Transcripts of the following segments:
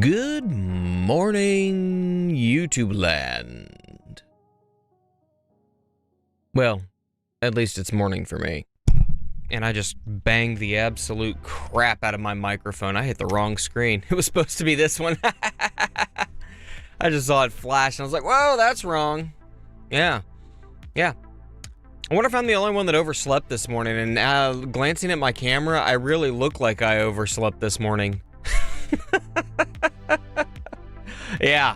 Good morning, YouTube land. Well, at least it's morning for me. And I just banged the absolute crap out of my microphone. I hit the wrong screen. It was supposed to be this one. I just saw it flash and I was like, whoa, that's wrong. Yeah. I wonder if I'm the only one that overslept this morning. And glancing at my camera, I really look like I overslept this morning. Yeah.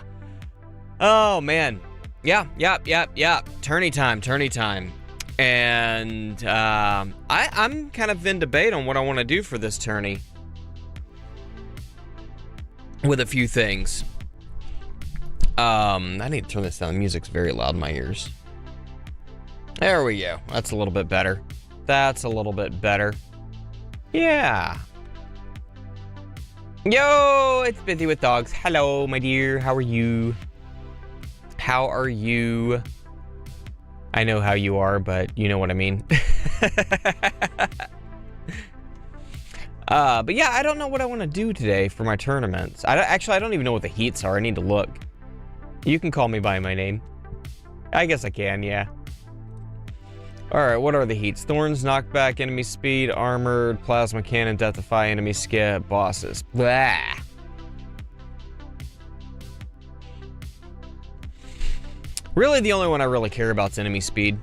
Oh, man. Yeah. Tourney time. And I'm kind of in debate on what I want to do for this tourney. With a few things. I need to turn this down. The music's very loud in my ears. There we go. That's a little bit better. Yeah. Yo, it's Busy with Dogs. Hello, my dear. How are you? I know how you are, but you know what I mean. But yeah, I don't know what I want to do today for my tournaments. I don't even know what the heats are. I need to look. You can call me by my name. I guess I can, yeah. Alright, what are the heats? Thorns, knockback, enemy speed, armored, plasma cannon, deathify, enemy skip, bosses. Blah. Really, the only one I really care about is enemy speed.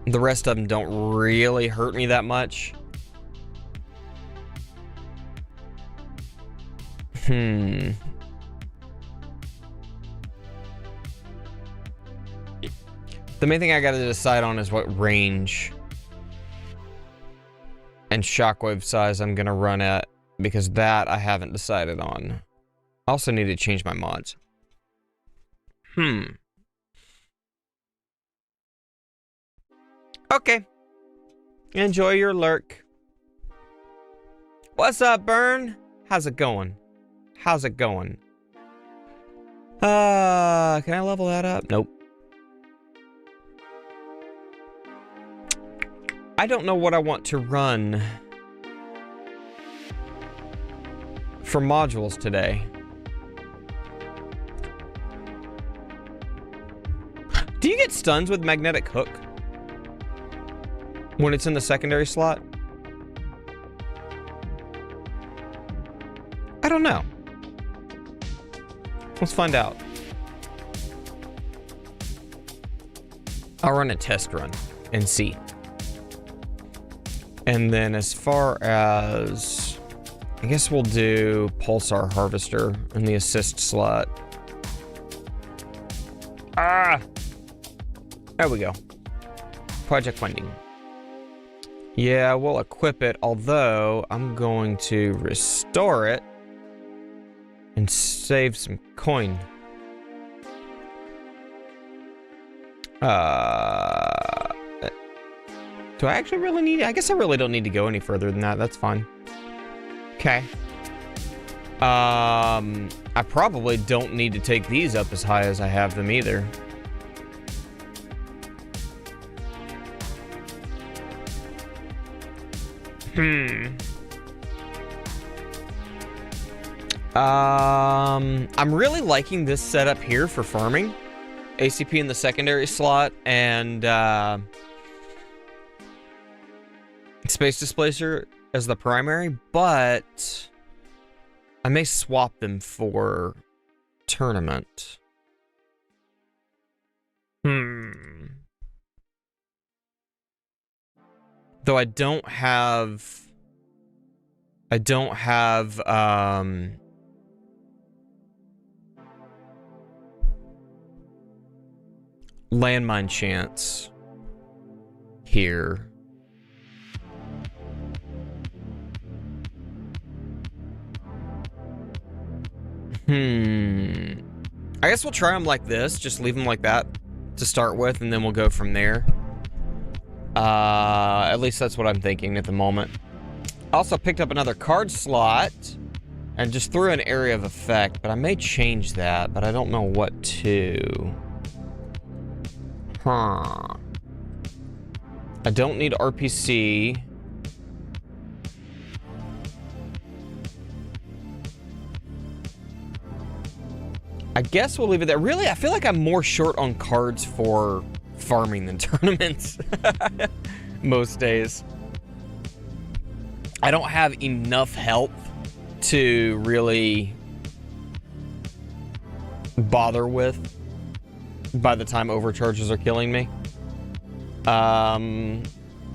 The rest of them don't really hurt me that much. The main thing I gotta decide on is what range and shockwave size I'm gonna run at, because that I haven't decided on. I also need to change my mods. Okay. Enjoy your lurk. What's up, Burn? How's it going? Can I level that up? Nope. I don't know what I want to run for modules today. Do you get stuns with magnetic hook when it's in the secondary slot? I don't know. Let's find out. I'll run a test run and see. And then as far as, I guess we'll do Pulsar Harvester in the assist slot. There we go. Project funding. Yeah, we'll equip it, although I'm going to restore it and save some coin. Do I actually really need it? I guess I really don't need to go any further than that. That's fine. Okay. I probably don't need to take these up as high as I have them either. I'm really liking this setup here for farming. ACP in the secondary slot and Space Displacer as the primary, but I may swap them for tournament. Though I don't have landmine chance here. I guess we'll try them like this. Just leave them like that to start with, and then we'll go from there. At least that's what I'm thinking at the moment. Also picked up another card slot and just threw an area of effect, but I may change that, but I don't know what to. I don't need RPC. I guess we'll leave it there. Really, I feel like I'm more short on cards for farming than tournaments most days. I don't have enough health to really bother with by the time overcharges are killing me.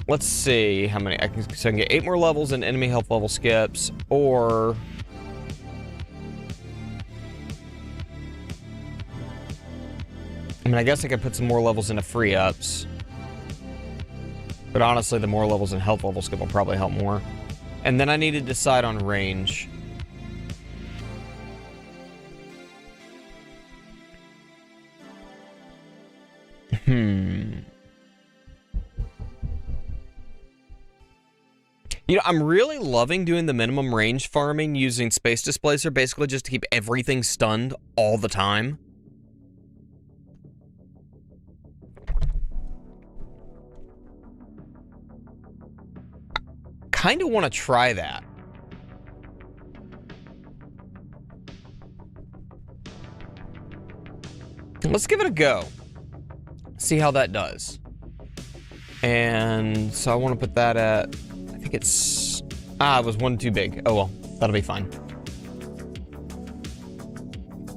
Let's see how many so I can get 8 more levels and enemy health level skips, or I mean, I guess I could put some more levels into free ups, but honestly, the more levels and health level skip will probably help more. And then I need to decide on range. You know, I'm really loving doing the minimum range farming using Space Displacer, basically just to keep everything stunned all the time. Kind of want to try that. Let's give it a go. See how that does. And so I want to put that at, I think it's, it was 1 too big. Oh well, that'll be fine.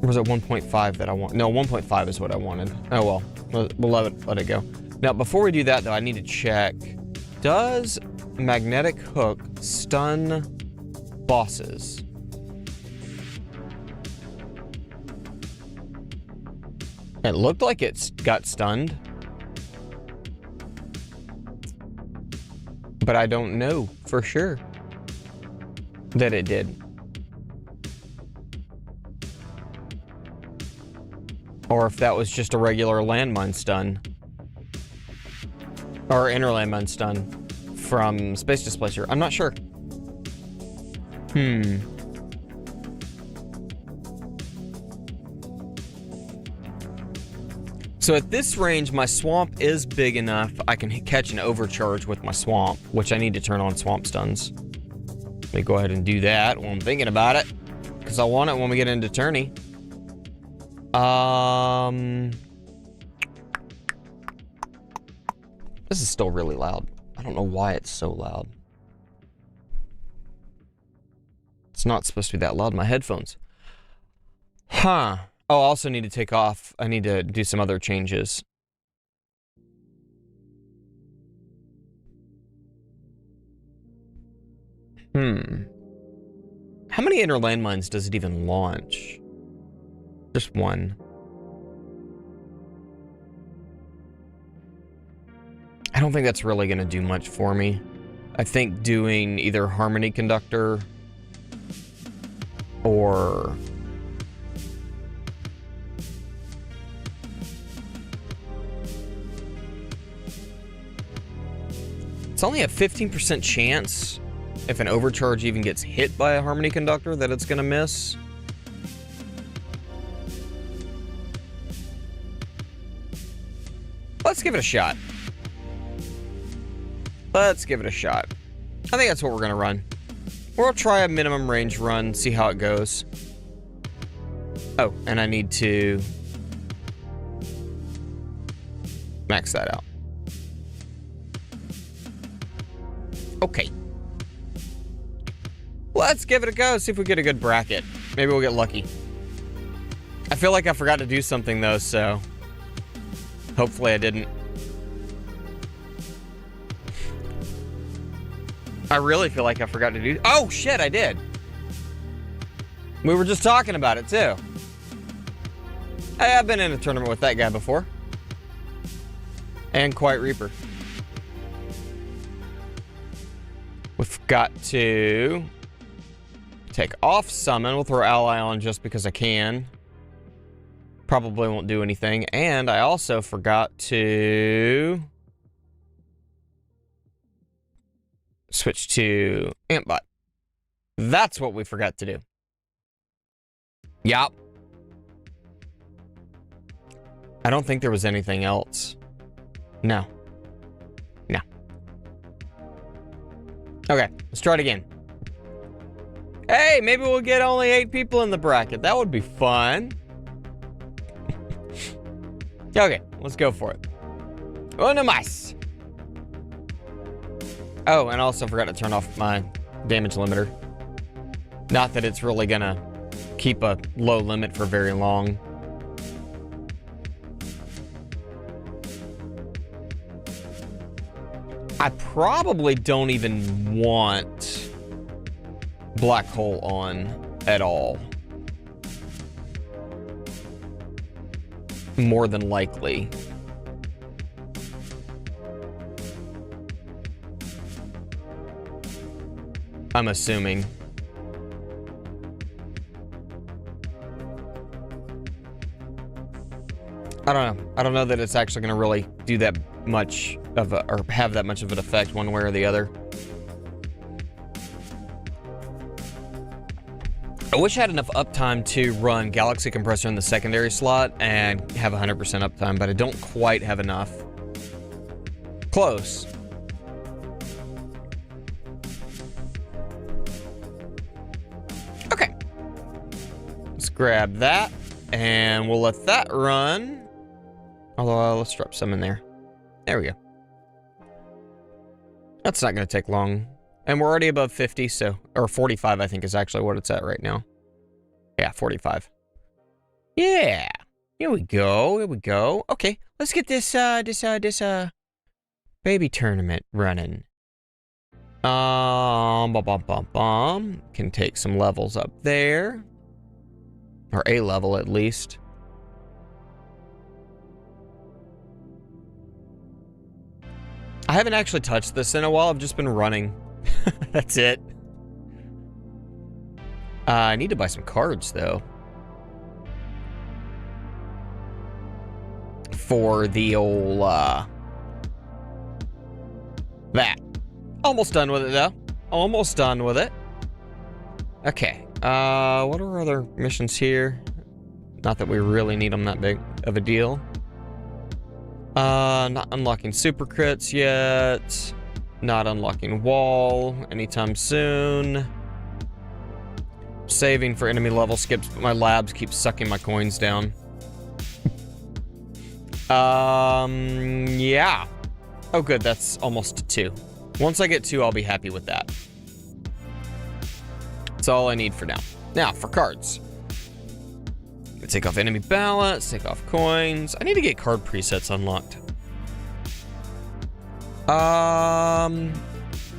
Or was it 1.5 that I want? No, 1.5 is what I wanted. Oh well, we'll let it go. Now, before we do that though, I need to check, does magnetic hook stun bosses? It looked like it got stunned, but I don't know for sure that it did. Or if that was just a regular landmine stun. Or inner landmine stun from Space Displacer. I'm not sure. So at this range, my swamp is big enough I can catch an overcharge with my swamp, which I need to turn on swamp stuns. Let me go ahead and do that while I'm thinking about it, because I want it when we get into tourney. This is still really loud. I don't know why it's so loud. It's not supposed to be that loud in my headphones. Huh. Oh, I also need to take off. I need to do some other changes. How many inner landmines does it even launch? Just one. I don't think that's really going to do much for me. I think doing either Harmony Conductor or it's only a 15% chance, if an overcharge even gets hit by a Harmony Conductor, that it's going to miss. Let's give it a shot. Let's give it a shot. I think that's what we're going to run. We'll try a minimum range run, see how it goes. Oh, and I need to max that out. Okay. Let's give it a go, see if we get a good bracket. Maybe we'll get lucky. I feel like I forgot to do something though, so hopefully I didn't. I really feel like I forgot to do. Oh shit, I did. We were just talking about it too. Hey, I've been in a tournament with that guy before. And Quiet Reaper. We've got to take off summon. We'll throw ally on just because I can. Probably won't do anything. And I also forgot to switch to Antbot. That's what we forgot to do. Yup. I don't think there was anything else. No. No. Okay, let's try it again. Hey, maybe we'll get only 8 people in the bracket. That would be fun. Okay, let's go for it. Uno más. Oh, and I also forgot to turn off my damage limiter. Not that it's really gonna keep a low limit for very long. I probably don't even want black hole on at all. More than likely. I'm assuming. I don't know. I don't know that it's actually going to really do that much of a, or have that much of an effect one way or the other. I wish I had enough uptime to run Galaxy Compressor in the secondary slot and have 100% uptime, but I don't quite have enough. Close. Okay. Let's grab that, and we'll let that run. Although, let's drop some in there. There we go. That's not going to take long. And we're already above 50, so... Or 45, I think, is actually what it's at right now. Yeah, 45. Yeah! Here we go, here we go. Okay, let's get this baby tournament running. Can take some levels up there. Or a level, at least. I haven't actually touched this in a while. I've just been running. That's it. I need to buy some cards, though. For the old, that. Almost done with it, though. Almost done with it. Okay. What are our other missions here? Not that we really need them that big of a deal. Not unlocking super crits yet. Not unlocking wall anytime soon. Saving for enemy level skips, but my labs keep sucking my coins down. Yeah. Oh, good. That's almost 2. Once I get 2, I'll be happy with that. That's all I need for now. Now, for cards. Take off enemy balance, take off coins. I need to get card presets unlocked.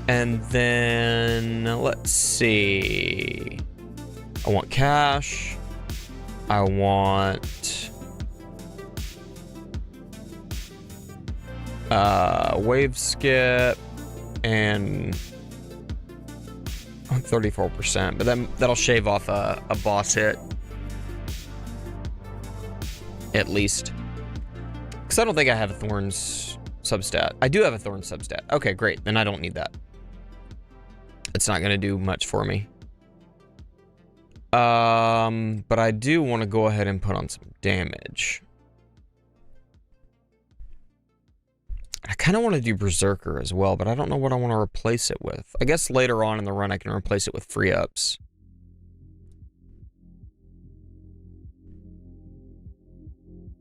And then let's see. I want cash. I want wave skip and 34%, but then that'll shave off a boss hit. At least. Because I don't think I have a Thorns substat. I do have a Thorns substat. Okay, great. Then I don't need that. It's not going to do much for me. But I do want to go ahead and put on some damage. I kind of want to do Berserker as well, but I don't know what I want to replace it with. I guess later on in the run I can replace it with free ups.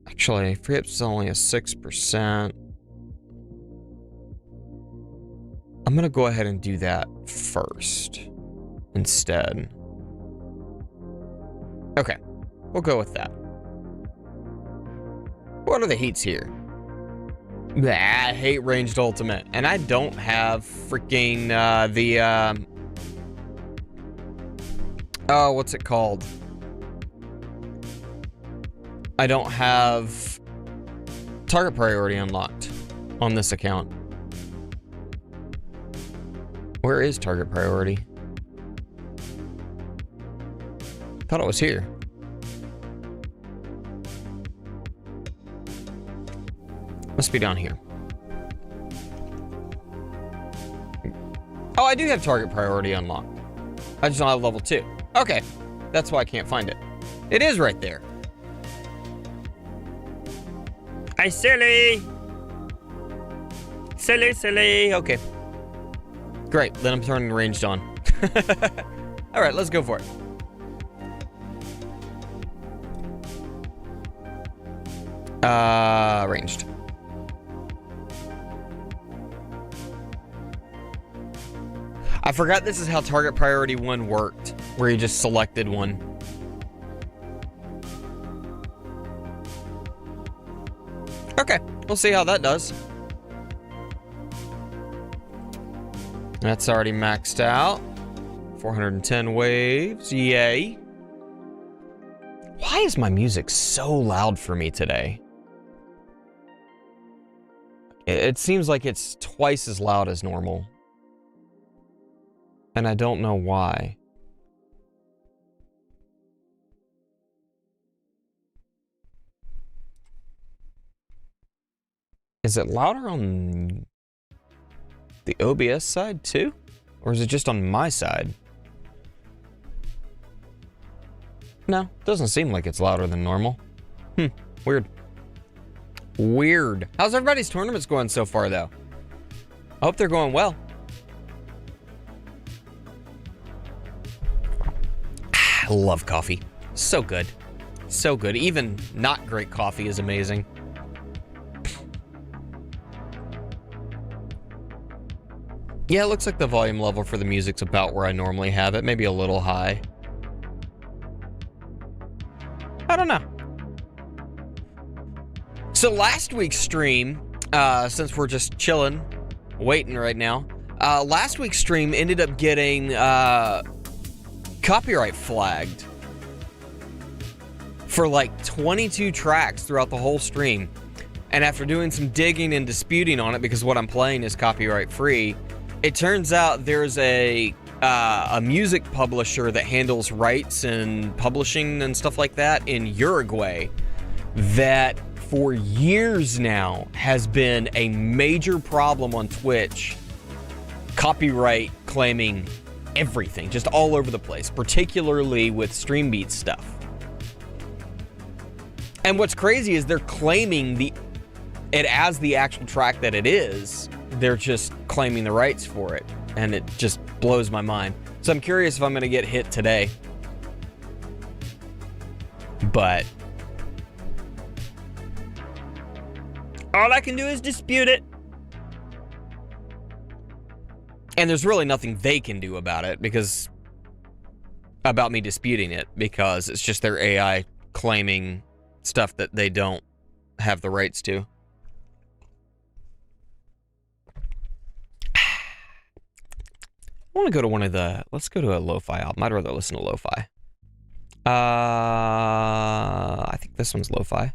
Actually, free ups is only a 6%. I'm gonna go ahead and do that first instead. Okay, we'll go with that. What are the heats here? Blah, I hate ranged ultimate, and I don't have freaking oh, what's it called? I don't have target priority unlocked on this account. Where is target priority? Thought it was here. Must be down here. Oh, I do have target priority unlocked. I just don't have level 2. Okay, that's why I can't find it. It is right there. I silly. Silly, silly. Okay. Great, then I'm turning ranged on. All right, let's go for it. Ranged. I forgot this is how target priority 1 worked, where you just selected one. Okay, we'll see how that does. That's already maxed out. 410 waves, yay. Why is my music so loud for me today? It seems like it's twice as loud as normal. And I don't know why. Is it louder on the OBS side too? Or is it just on my side? No, doesn't seem like it's louder than normal. Weird. Weird. How's everybody's tournaments going so far, though? I hope they're going well. I love coffee. So good. So good. Even not great coffee is amazing. Yeah, it looks like the volume level for the music's about where I normally have it. Maybe a little high. I don't know. So last week's stream, since we're just chilling, waiting right now, last week's stream ended up getting copyright flagged for like 22 tracks throughout the whole stream. And after doing some digging and disputing on it, because what I'm playing is copyright free, it turns out there's a music publisher that handles rights and publishing and stuff like that in Uruguay that for years now has been a major problem on Twitch, copyright claiming everything, just all over the place, particularly with Stream Beats stuff. And what's crazy is they're claiming it as the actual track that it is. They're just claiming the rights for it, and it just blows my mind. So I'm curious if I'm gonna get hit today. But all I can do is dispute it. And there's really nothing they can do about it about me disputing it, because it's just their AI claiming stuff that they don't have the rights to. I want to go to let's go to a lo-fi album. I'd rather listen to lo-fi. I think this one's lo-fi.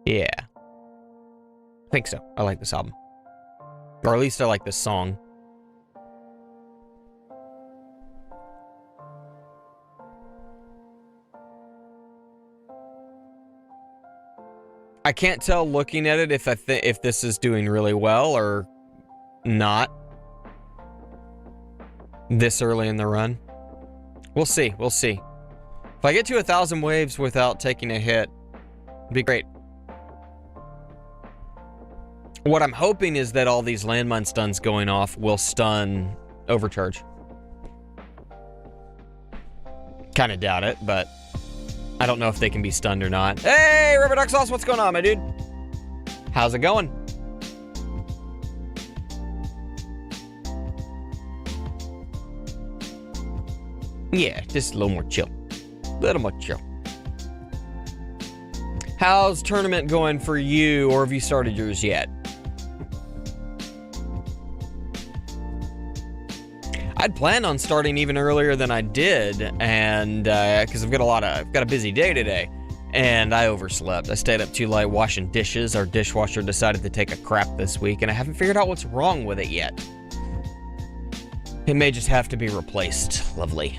Yeah. I think so. I like this album. Or at least I like this song. I can't tell looking at it if this is doing really well or not. This early in the run. We'll see. We'll see. If I get to 1,000 waves without taking a hit, it'd be great. What I'm hoping is that all these landmine stuns going off will stun overcharge. Kind of doubt it, but I don't know if they can be stunned or not. Hey, Rubber Duck Sauce, what's going on, my dude? How's it going? Yeah, just a little more chill. A little more chill. How's tournament going for you, or have you started yours yet? I'd planned on starting even earlier than I did, and because I've got a busy day today, and I overslept. I stayed up too late washing dishes. Our dishwasher decided to take a crap this week, and I haven't figured out what's wrong with it yet. It may just have to be replaced. Lovely.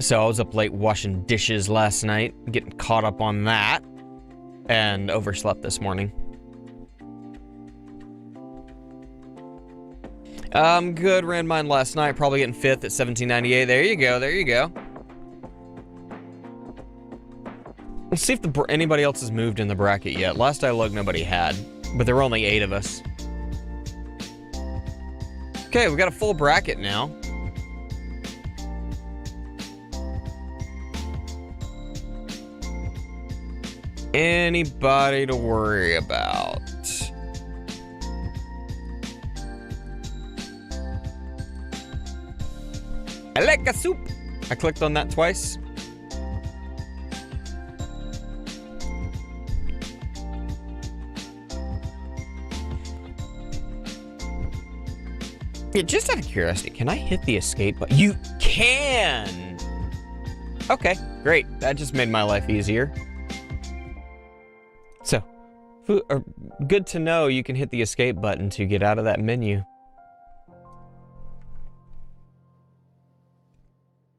So I was up late washing dishes last night, getting caught up on that, and overslept this morning. Good. Ran mine last night, probably getting 5th at 1798. There you go. There you go. Let's see if anybody else has moved in the bracket yet. Last I looked, nobody had, but there were only 8 of us. Okay, we got a full bracket now. anybody to worry about. I like a soup. I clicked on that twice. Yeah, just out of curiosity, can I hit the escape button? You can! Okay, great. That just made my life easier. So, good to know you can hit the escape button to get out of that menu.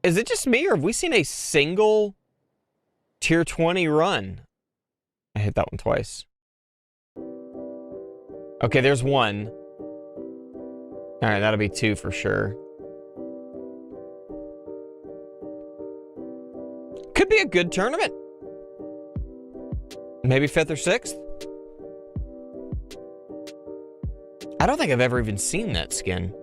Is it just me, or have we seen a single tier 20 run? I hit that one twice. Okay, there's one. All right, that'll be two for sure. Could be a good tournament. Maybe 5th or 6th. I don't think I've ever even seen that skin.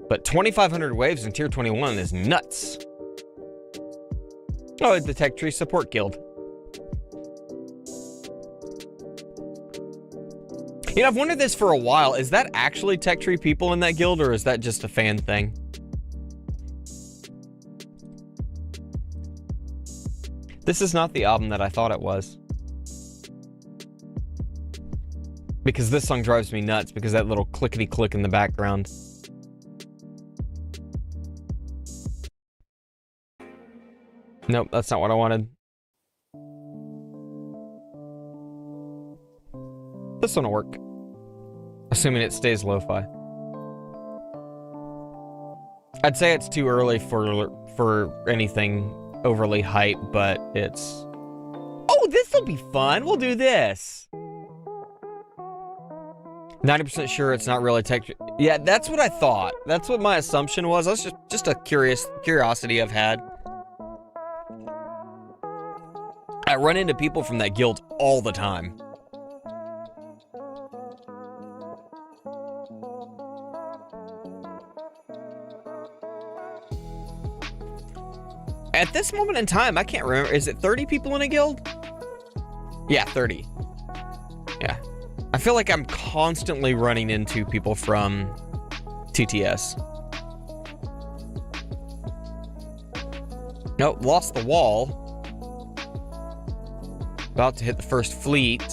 But 2,500 waves in tier 21 is nuts. Oh, the Tech Tree Support Guild. You know, I've wondered this for a while. Is that actually Tech Tree people in that guild, or is that just a fan thing? This is not the album that I thought it was. Because this song drives me nuts because that little clickety-click in the background. Nope, that's not what I wanted. This one will work. Assuming it stays lo-fi. I'd say it's too early for anything overly hype, but it's... Oh, this'll be fun! We'll do this! 90% sure it's not really tech... Yeah, that's what I thought. That's what my assumption was. That's just a curiosity I've had. I run into people from that guild all the time. At this moment in time, I can't remember. Is it 30 people in a guild? Yeah, 30. Yeah. I feel like I'm constantly running into people from TTS. Nope, lost the wall. About to hit the first fleet.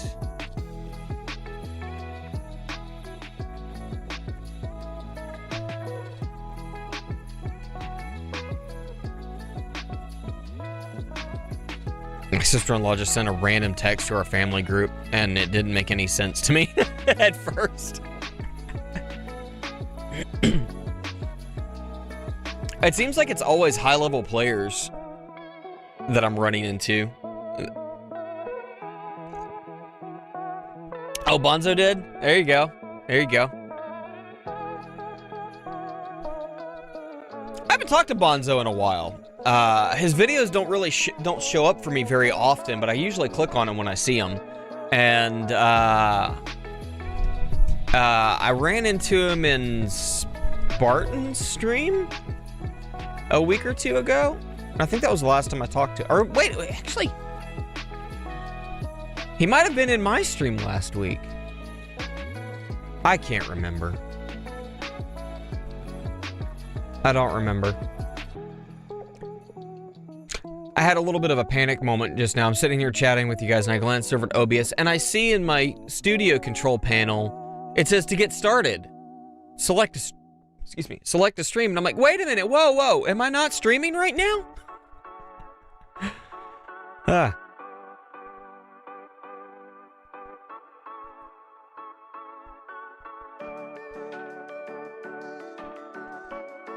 My sister-in-law just sent a random text to our family group, and it didn't make any sense to me at first. It seems like it's always high-level players that I'm running into. Oh, Bonzo did? There you go. There you go. I haven't talked to Bonzo in a while. His videos don't really don't show up for me very often, but I usually click on them when I see them. And I ran into him in Spartan's stream a week or two ago. I think that was the last time I talked to... Or wait, actually... He might have been in my stream last week. I can't remember. I don't remember. I had a little bit of a panic moment just now. I'm sitting here chatting with you guys, and I glanced over at OBS, and I see in my studio control panel, it says to get started. Select a stream. And I'm like, wait a minute, whoa, am I not streaming right now?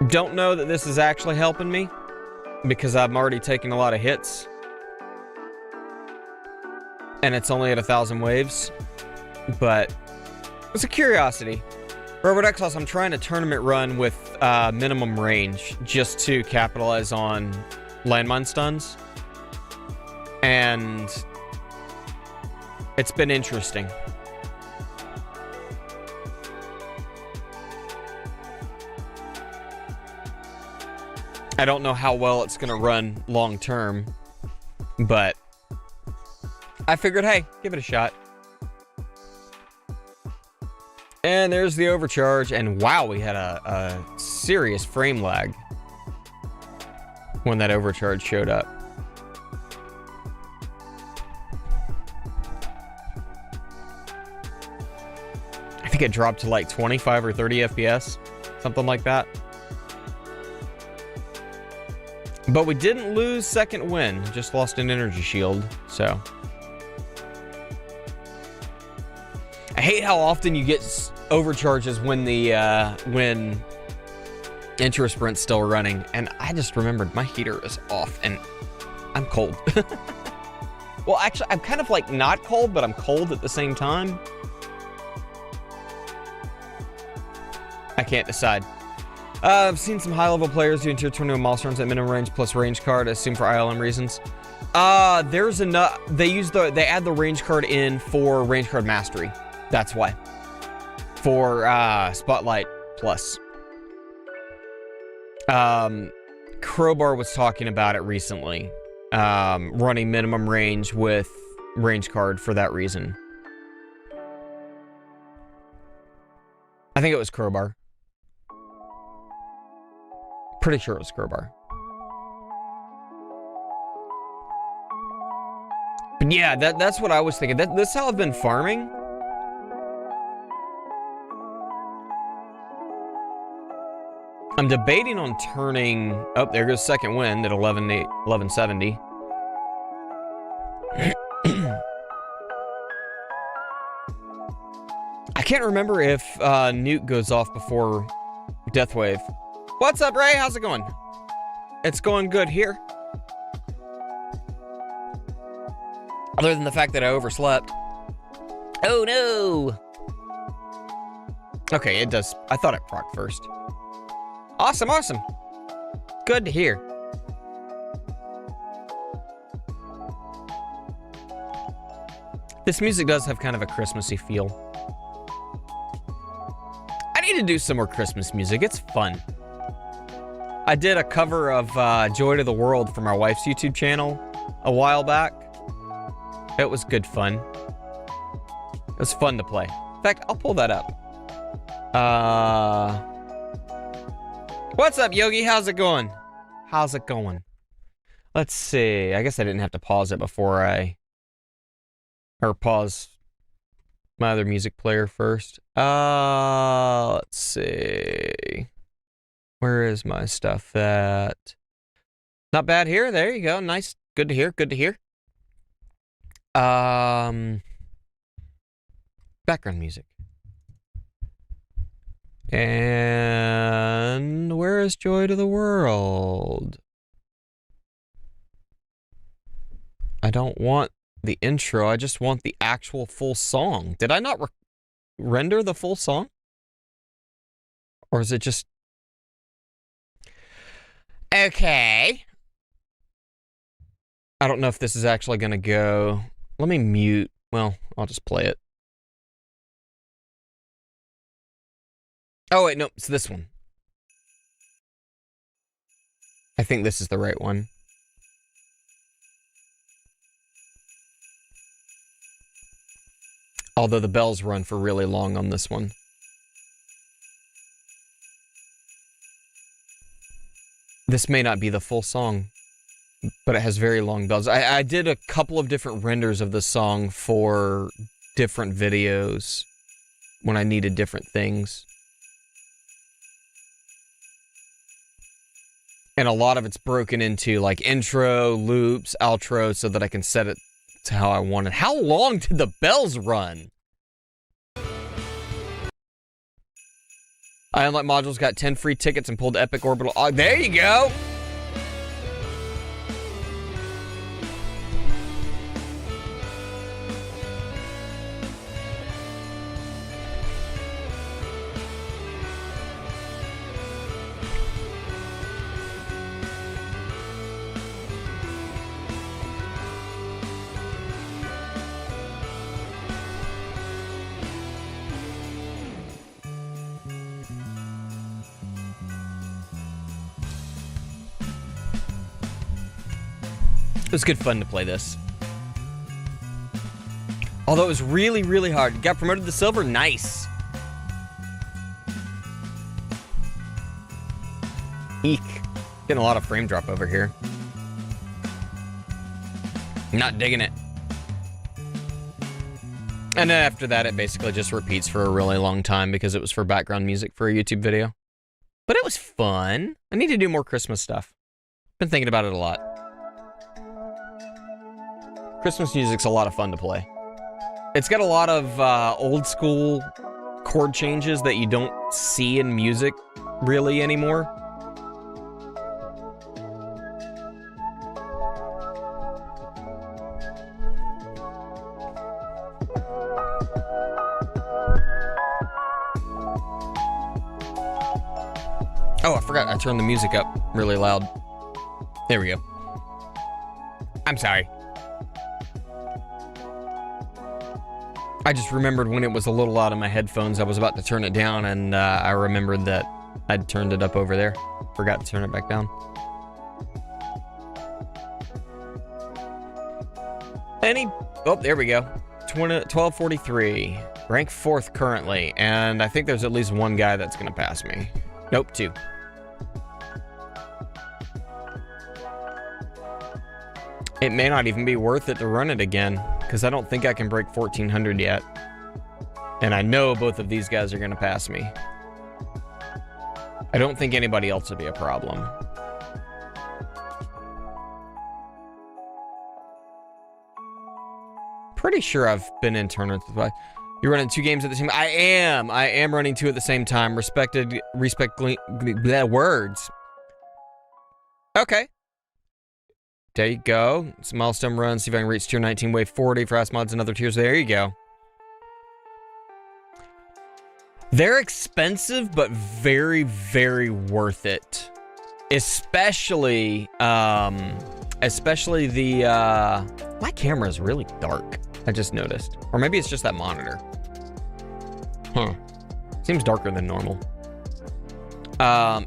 Don't know that this is actually helping me because I'm already taking a lot of hits and it's only at 1,000 waves, but it's a curiosity. Robert Exos, I'm trying a tournament run with minimum range just to capitalize on landmine stuns, and it's been interesting. I don't know how well it's going to run long term, But I figured, hey, give it a shot. And there's the overcharge, and wow, we had a serious frame lag when that overcharge showed up. I think it dropped to like 25 or 30 FPS, something like that. But we didn't lose second win, just lost an energy shield, so. I hate how often you get overcharges when the when intro sprint's still running, and I just remembered my heater is off and I'm cold. Well, actually, I'm kind of like not cold, but I'm cold at the same time. I can't decide. I've seen some high-level players doing tier 21 milestones at minimum range plus range card, I assume for ILM reasons. There's enough. They add the range card in for range card mastery. That's why. For Spotlight Plus. Crowbar was talking about it recently. Running minimum range with range card for that reason. I think it was Crowbar. Pretty sure it was Crowbar. But yeah, that's what I was thinking. That's how I've been farming. I'm debating on turning... Oh, there goes second wind at 1170. I can't remember if Nuke goes off before Deathwave. What's up, Ray? How's it going? It's going good here. Other than the fact that I overslept. Oh, no! Okay, it does. I thought it proc first. Awesome, awesome. Good to hear. This music does have kind of a Christmassy feel. I need to do some more Christmas music. It's fun. I did a cover of Joy to the World from my wife's YouTube channel a while back. It was good fun. It was fun to play. In fact, I'll pull that up. What's up, Yogi? How's it going? How's it going? Let's see. I guess I didn't have to pause it before or pause my other music player first. Let's see. Where is my stuff at? Not bad here. There you go. Nice. Good to hear. Good to hear. Background music. And where is Joy to the World? I don't want the intro. I just want the actual full song. Did I not render the full song? Or is it just... Okay. I don't know if this is actually going to go... Let me mute. Well, I'll just play it. Oh, wait, no, it's this one. I think this is the right one. Although the bells run for really long on this one. This may not be the full song, but it has very long bells. I did a couple of different renders of the song for different videos when I needed different things. And a lot of it's broken into like intro, loops, outro, so that I can set it to how I want it. How long did the bells run? I Unlock Modules got 10 free tickets and pulled Epic Orbital. Oh, there you go! It was good fun to play this. Although it was really, really hard. Got promoted to silver? Nice. Eek. Getting a lot of frame drop over here. Not digging it. And then after that, it basically just repeats for a really long time because it was for background music for a YouTube video. But it was fun. I need to do more Christmas stuff. Been thinking about it a lot. Christmas music's a lot of fun to play. It's got a lot of old school chord changes that you don't see in music really anymore. Oh, I forgot I turned the music up really loud. There we go. I'm sorry. I just remembered when it was a little loud in my headphones, I was about to turn it down, and I remembered that I'd turned it up over there. Forgot to turn it back down. Oh, there we go. 1243. Rank 4th currently, and I think there's at least one guy that's gonna pass me. Nope, 2. It may not even be worth it to run it again, because I don't think I can break 1400 yet. And I know both of these guys are going to pass me. I don't think anybody else would be a problem. Pretty sure I've been in tournaments. You're running 2 games at the same time. I am running 2 at the same time. Respect words. Okay. There you go. It's a milestone run. See if I can reach tier 19, wave 40 for Assmods and other tiers. There you go. They're expensive, but very, very worth it. Especially the, my camera is really dark. I just noticed. Or maybe it's just that monitor. Huh. Seems darker than normal.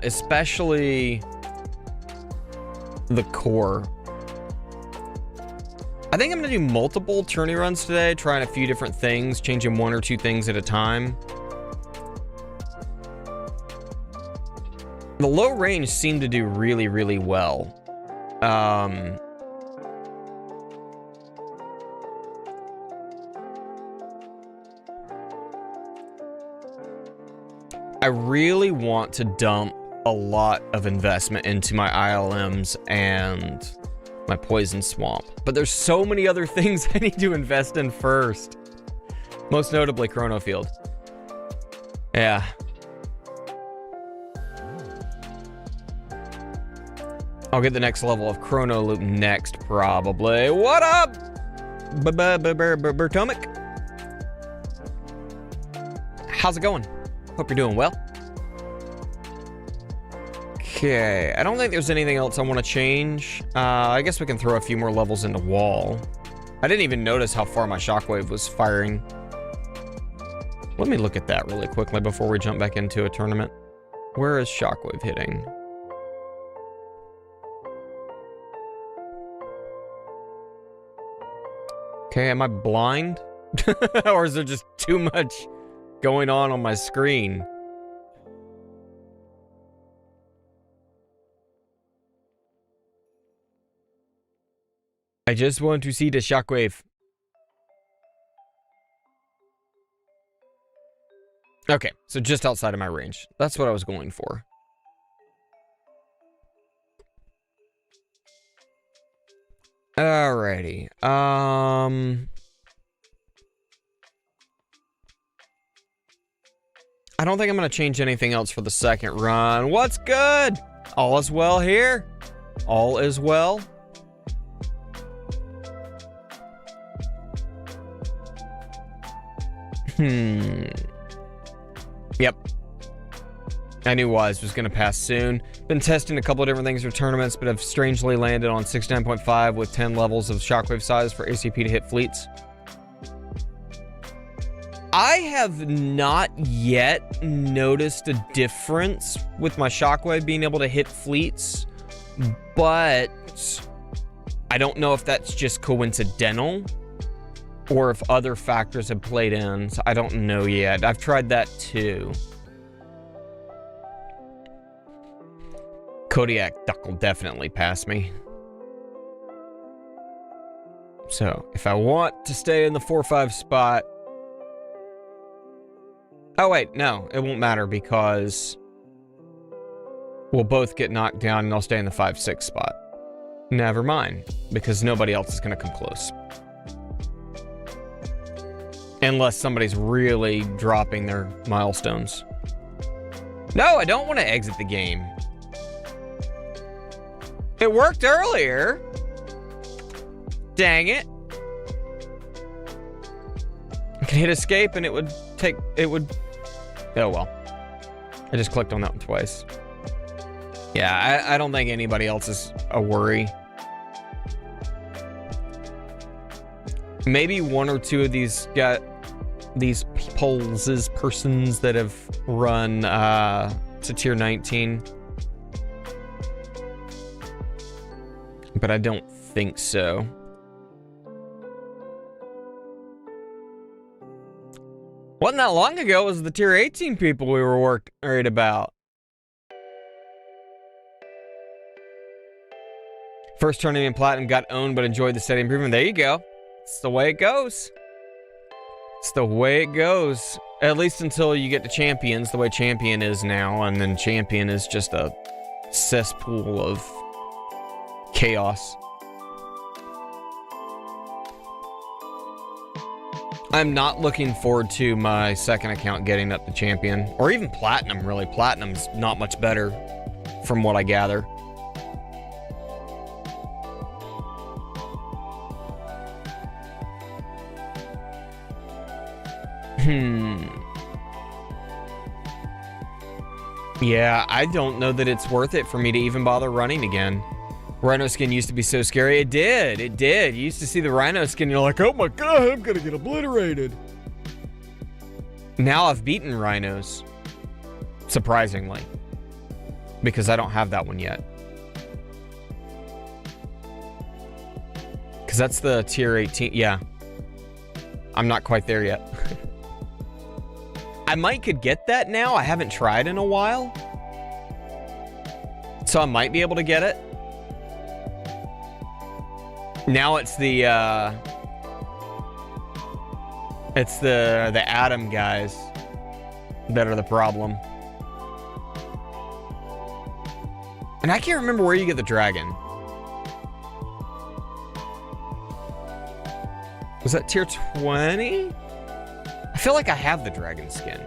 Especially the core. I think I'm gonna do multiple tourney runs today, trying a few different things, changing 1 or 2 things at a time. The low range seemed to do really, really well. I really want to dump a lot of investment into my ILMs and my poison swamp, but there's so many other things I need to invest in first. Most notably Chrono Field. Yeah. I'll get the next level of Chrono Loop next, probably. What up? Bertomic? How's it going? Hope you're doing well. Okay, I don't think there's anything else I want to change. I guess we can throw a few more levels into wall. I didn't even notice how far my shockwave was firing. Let me look at that really quickly before we jump back into a tournament. Where is shockwave hitting? Okay, am I blind? Or is there just too much going on my screen? I just want to see the shockwave. Okay, so just outside of my range. That's what I was going for. Alrighty. I don't think I'm going to change anything else for the second run. What's good? All is well here. All is well. Yep. I knew Wise was going to pass soon. Been testing a couple of different things for tournaments, but have strangely landed on 69.5 with 10 levels of shockwave size for ACP to hit fleets. I have not yet noticed a difference with my shockwave being able to hit fleets, but I don't know if that's just coincidental or if other factors have played in. So I don't know yet. I've tried that too. Kodiak Duck will definitely pass me. So if I want to stay in the 4-5 spot. Oh wait, no, it won't matter because we'll both get knocked down and I'll stay in the 5-6 spot. Never mind, because nobody else is going to come close. Unless somebody's really dropping their milestones. No, I don't want to exit the game. It worked earlier. Dang it. I could hit escape and it would take, oh well. I just clicked on that one twice. Yeah, I don't think anybody else is a worry. Maybe one or two of these persons that have run to tier 19. But I don't think so. Wasn't that long ago, it was the tier 18 people we were worried about. First tournament in Platinum, got owned but enjoyed the steady improvement. There you go. It's the way it goes. It's the way it goes. At least until you get to Champions, the way Champion is now, and then Champion is just a cesspool of chaos. I'm not looking forward to my second account getting up to Champion, or even Platinum, really. Platinum's not much better from what I gather. Yeah, I don't know that it's worth it for me to even bother running again. Rhino skin used to be so scary. It did. It did. You used to see the Rhino skin, you're like, oh my god, I'm gonna get obliterated. Now I've beaten Rhinos. Surprisingly. Because I don't have that one yet. Because that's the tier 18. Yeah. I'm not quite there yet. I might could get that now. I haven't tried in a while. So I might be able to get it. Now it's the Atom guys that are the problem. And I can't remember where you get the dragon. Was that tier 20? I feel like I have the dragon skin.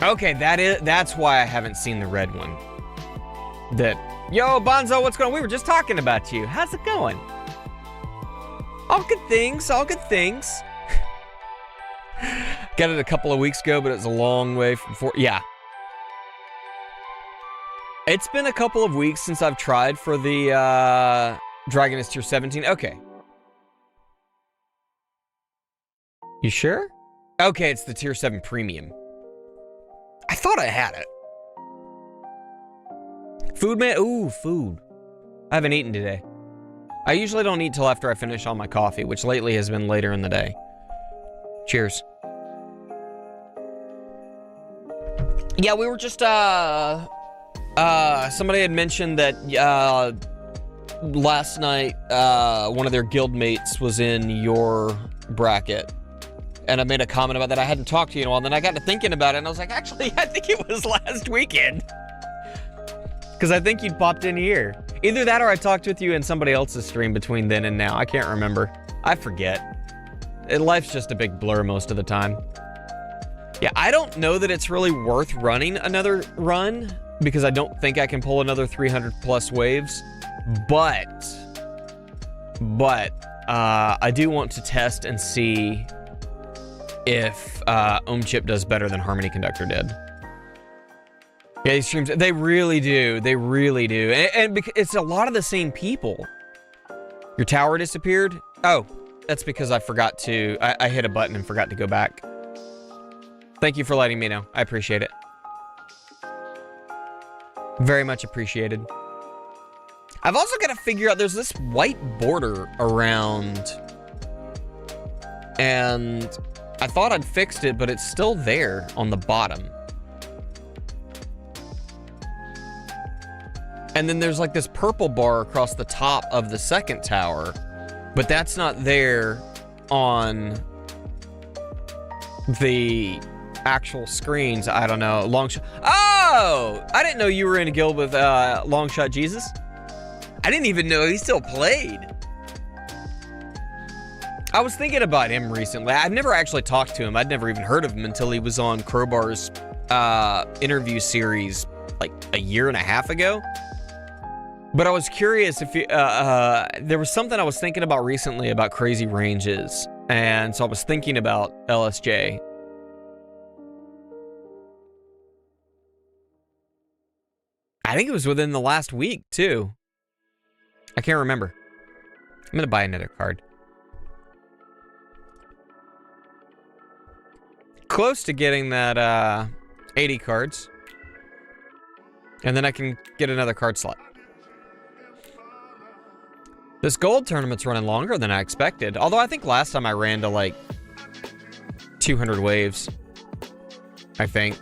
Okay, that's why I haven't seen the red one. Yo, Bonzo, what's going on? We were just talking about you. How's it going? All good things, all good things. Got it a couple of weeks ago, but it's a long way from yeah. It's been a couple of weeks since I've tried for the Dragon is tier 17. Okay. You sure? Okay, it's the tier 7 premium. I thought I had it. Food, man? Ooh, food. I haven't eaten today. I usually don't eat till after I finish all my coffee, which lately has been later in the day. Cheers. Yeah, we were just, somebody had mentioned that, last night, one of their guildmates was in your bracket. And I made a comment about that. I hadn't talked to you in a while. And then I got to thinking about it, and I was like, actually, I think it was last weekend. Because I think you'd popped in here. Either that or I talked with you in somebody else's stream between then and now. I can't remember. I forget. Life's just a big blur most of the time. Yeah, I don't know that it's really worth running another run, because I don't think I can pull another 300 plus waves. But I do want to test and see if Chip does better than Harmony Conductor did. Yeah, these streams, they really do. They really do. And it's a lot of the same people. Your tower disappeared? Oh, that's because I forgot to... I hit a button and forgot to go back. Thank you for letting me know. I appreciate it. Very much appreciated. I've also got to figure out, there's this white border around, and I thought I'd fixed it, but it's still there on the bottom. And then there's like this purple bar across the top of the second tower, but that's not there on the actual screens. I don't know. Oh! I didn't know you were in a guild with Longshot Jesus. I didn't even know he still played. I was thinking about him recently. I've never actually talked to him. I'd never even heard of him until he was on Crowbar's interview series like a year and a half ago. But I was curious if there was something I was thinking about recently about crazy ranges. And so I was thinking about LSJ. I think it was within the last week, too. I can't remember. I'm going to buy another card. Close to getting that 80 cards. And then I can get another card slot. This gold tournament's running longer than I expected. Although I think last time I ran to like 200 waves. I think.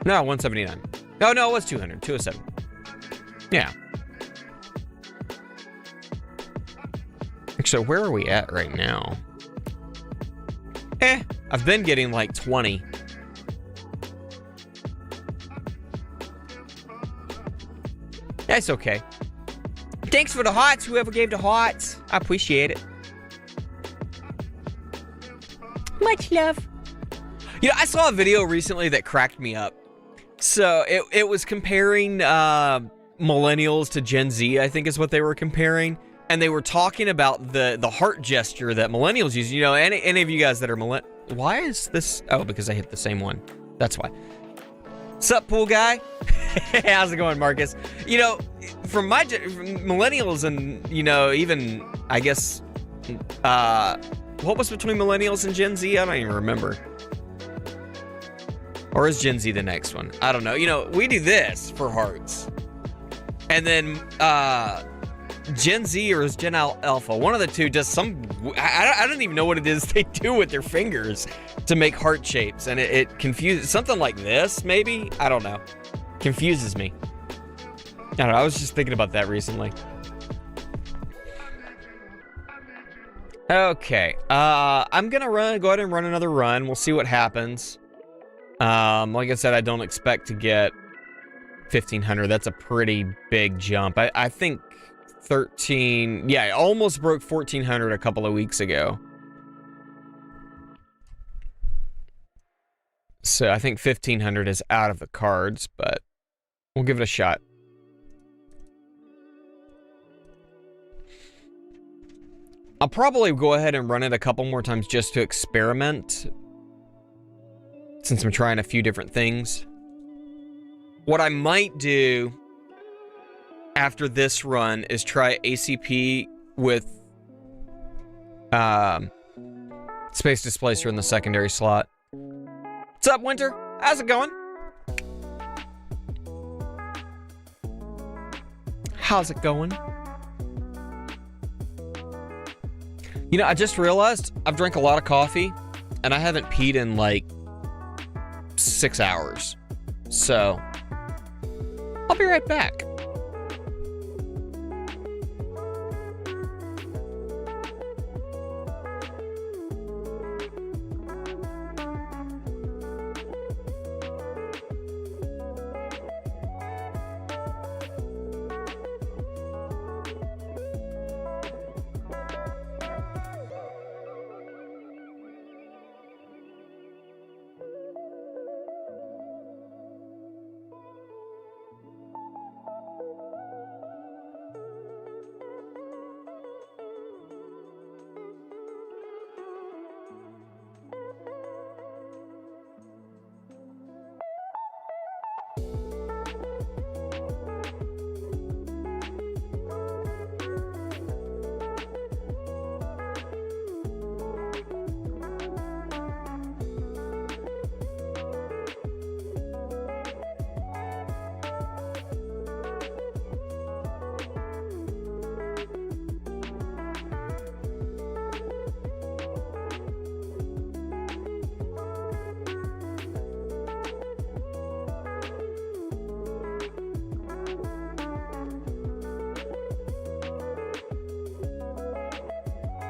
No, 179. No, it was 200. 207. Yeah. Actually, where are we at right now? I've been getting like 20. That's okay. Thanks for the hearts, whoever gave the hearts. I appreciate it. Much love. You know, I saw a video recently that cracked me up. So, it was comparing millennials to Gen Z, I think is what they were comparing. And they were talking about the heart gesture that millennials use. You know, any of you guys that are why is this? Oh, because I hit the same one. That's why. Sup, pool guy? How's it going, Marcus? You know, from millennials and, you know, even, I guess, what was between millennials and Gen Z? I don't even remember. Or is Gen Z the next one? I don't know. You know, we do this for hearts. And then, Gen Z or is Gen Alpha, one of the two does some, I don't even know what it is they do with their fingers to make heart shapes, and it confuses, something like this, maybe? I don't know. Confuses me. I don't know, I was just thinking about that recently. Okay, I'm gonna go ahead and run another run. We'll see what happens. Like I said, I don't expect to get 1,500. That's a pretty big jump. I think 13, yeah, I almost broke 1,400 a couple of weeks ago. So I think 1,500 is out of the cards, but we'll give it a shot. I'll probably go ahead and run it a couple more times just to experiment, since I'm trying a few different things. What I might do after this run is try ACP with Space Displacer in the secondary slot. What's up, Winter? How's it going? How's it going? You know, I just realized I've drank a lot of coffee and I haven't peed in like 6 hours. So, I'll be right back.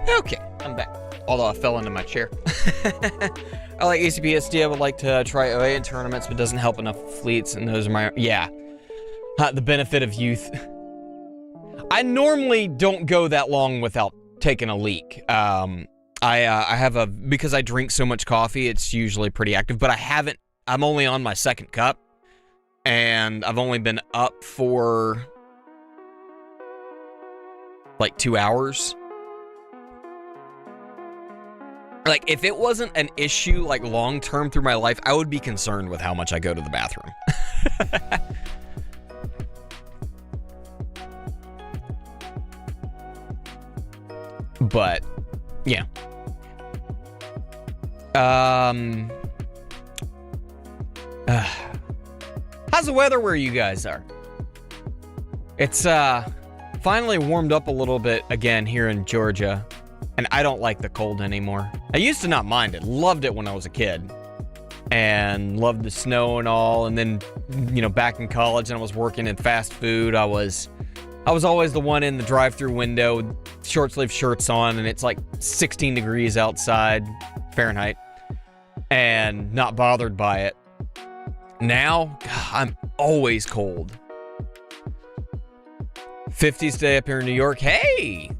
Okay, I'm back. Although I fell into my chair. I like ACPSD. I would like to try OA in tournaments, but doesn't help enough fleets, and those are my... Yeah. The benefit of youth. I normally don't go that long without taking a leak. I have a... Because I drink so much coffee, it's usually pretty active, but I haven't... I'm only on my second cup, and I've only been up for... like 2 hours. Like, if it wasn't an issue, like, long-term through my life, I would be concerned with how much I go to the bathroom. But, yeah. How's the weather where you guys are? It's, finally warmed up a little bit again here in Georgia. And I don't like the cold anymore. I used to not mind it. Loved it when I was a kid. And loved the snow and all. And then, you know, back in college and I was working in fast food, I was always the one in the drive-through window, short sleeve shirts on, and it's like 16 degrees outside, Fahrenheit, and not bothered by it. Now, I'm always cold. 50s today up here in New York. Hey!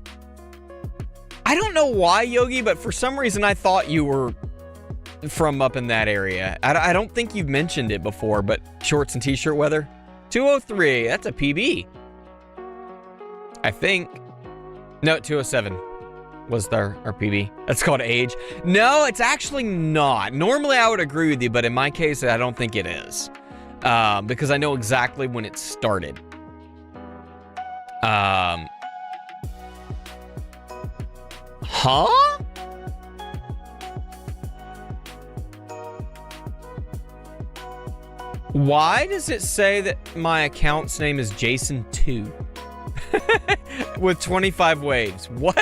I don't know why, Yogi, but for some reason I thought you were from up in that area. I don't think you've mentioned it before, but shorts and t-shirt weather. 203, that's a PB. I think. No, 207 was our PB. That's called age. No, it's actually not. Normally I would agree with you, but in my case, I don't think it is. Because I know exactly when it started. Huh? Why does it say that my account's name is Jason2? With 25 waves. What?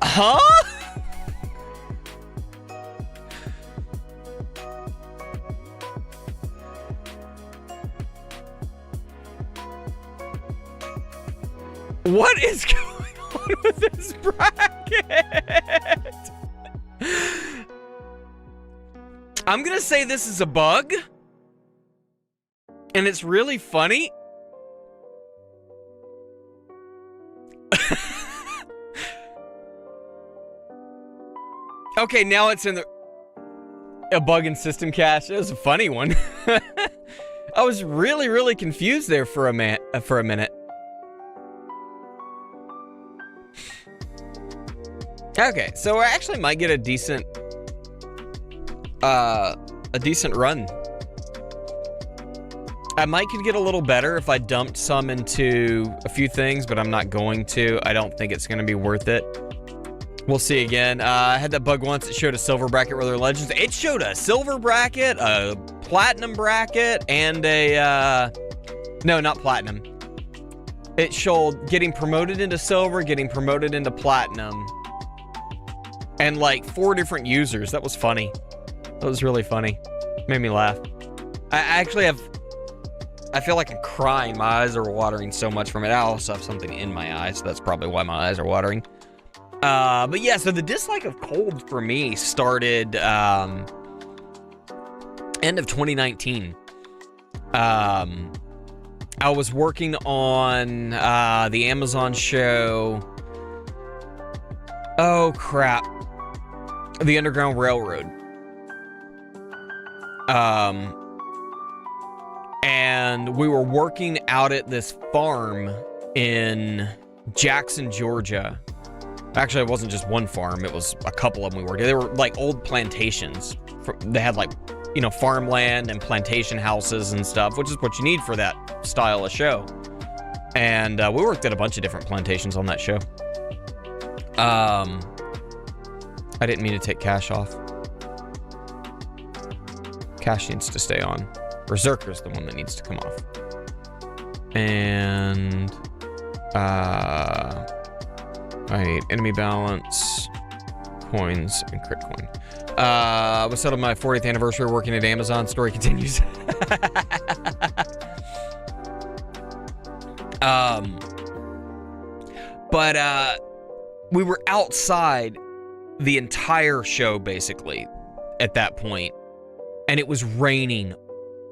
Huh? What is going on with this bracket? I'm gonna say this is a bug. And it's really funny. Okay, now it's in a bug in system cache. It was a funny one. I was really confused there for a minute. Okay, so I actually might get a decent run. I might could get a little better if I dumped some into a few things, but I'm not going to. I don't think it's going to be worth it. We'll see again. I had that bug once. It showed a silver bracket with their legends. It showed a silver bracket, a platinum bracket, and a, no, not platinum. It showed getting promoted into silver, getting promoted into platinum, and like 4 different users. That was funny. That was really funny. Made me laugh. I actually have... I feel like I'm crying. My eyes are watering so much from it. I also have something in my eyes, so that's probably why my eyes are watering. But yeah, so the dislike of cold for me started end of 2019. I was working on the Amazon show. Oh crap. The Underground Railroad. And we were working out at this farm in Jackson, Georgia. Actually, it wasn't just one farm. It was a couple of them we worked at. They were like old plantations. They had like, you know, farmland and plantation houses and stuff, which is what you need for that style of show. And we worked at a bunch of different plantations on that show. I didn't mean to take cash off. Cash needs to stay on. Berserker's the one that needs to come off. And I need enemy balance, coins, and crit coin. Was settled my 40th anniversary working at Amazon. Story continues. But we were outside the entire show, basically, at that point. And it was raining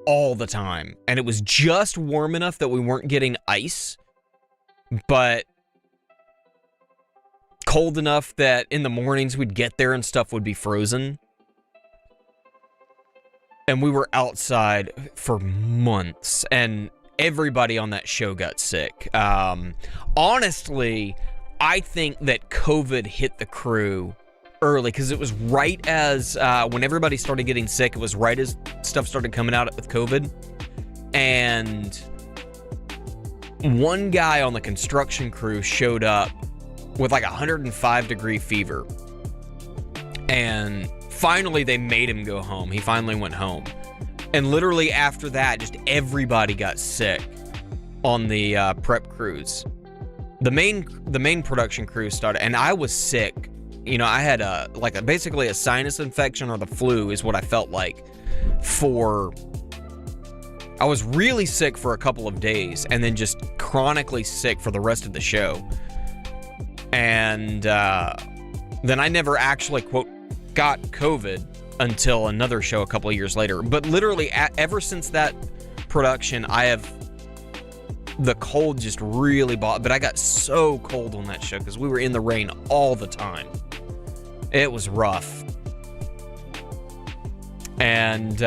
all the time. And it was just warm enough that we weren't getting ice, but cold enough that in the mornings we'd get there and stuff would be frozen. And we were outside for months, and everybody on that show got sick. Honestly, I think that COVID hit the crew early, because it was right as, when everybody started getting sick, it was right as stuff started coming out with COVID. And one guy on the construction crew showed up with like 105-degree fever. And finally, they made him go home. He finally went home. And literally after that, just everybody got sick on the prep crews. The main production crew started, and I was sick. You know, I had basically a sinus infection or the flu is what I felt like I was really sick for a couple of days, and then just chronically sick for the rest of the show. And then I never actually, quote, got COVID until another show a couple of years later. But literally, ever since that production, the cold just really but I got so cold on that show because we were in the rain all the time. It was rough. And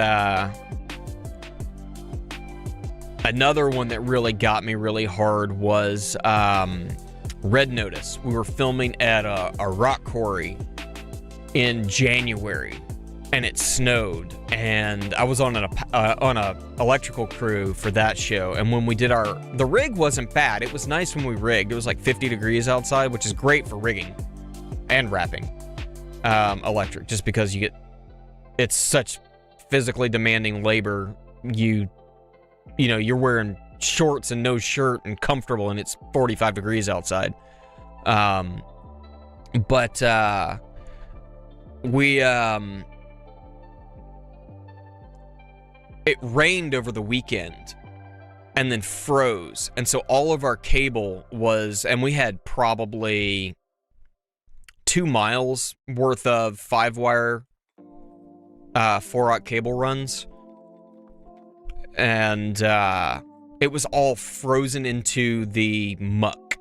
another one that really got me really hard was Red Notice. We were filming at a rock quarry in January, and it snowed, and I was on a electrical crew for that show. And when we did the rig wasn't bad. It was nice when we rigged. It was like 50 degrees outside, which is great for rigging and wrapping electric, just because it's such physically demanding labor. You know, you're wearing shorts and no shirt and comfortable, and it's 45 degrees outside. It rained over the weekend and then froze. And so all of our cable and we had probably 2 miles worth of 5-wire 4-aught cable runs. And it was all frozen into the muck.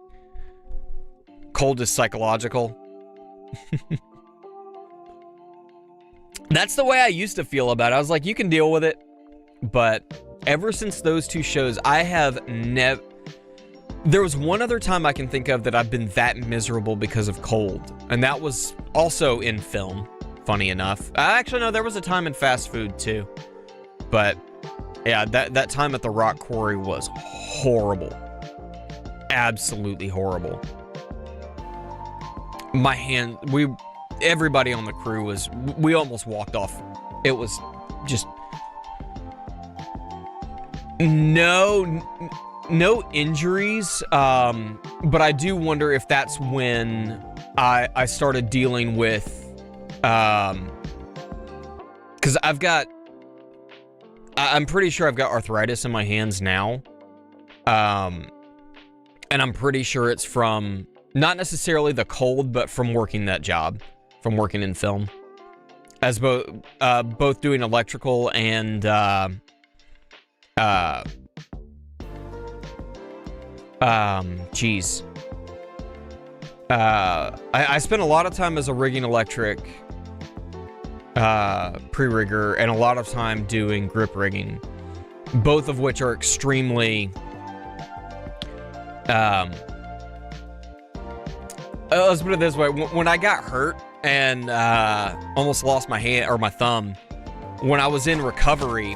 Cold is psychological. That's the way I used to feel about it. I was like, you can deal with it. But ever since those 2 shows, I have never... There was one other time I can think of that I've been that miserable because of cold. And that was also in film, funny enough. Actually, no, there was a time in fast food, too. But, yeah, that time at the rock quarry was horrible. Absolutely horrible. Everybody on the crew we almost walked off. It was just... No injuries, but I do wonder if that's when I started dealing with, because I'm pretty sure I've got arthritis in my hands now, and I'm pretty sure it's from, not necessarily the cold, but from working that job, from working in film, as both doing electrical and, I spent a lot of time as a rigging electric pre-rigger, and a lot of time doing grip rigging, both of which are extremely let's put it this way. When I got hurt and almost lost my hand or my thumb when I was in recovery.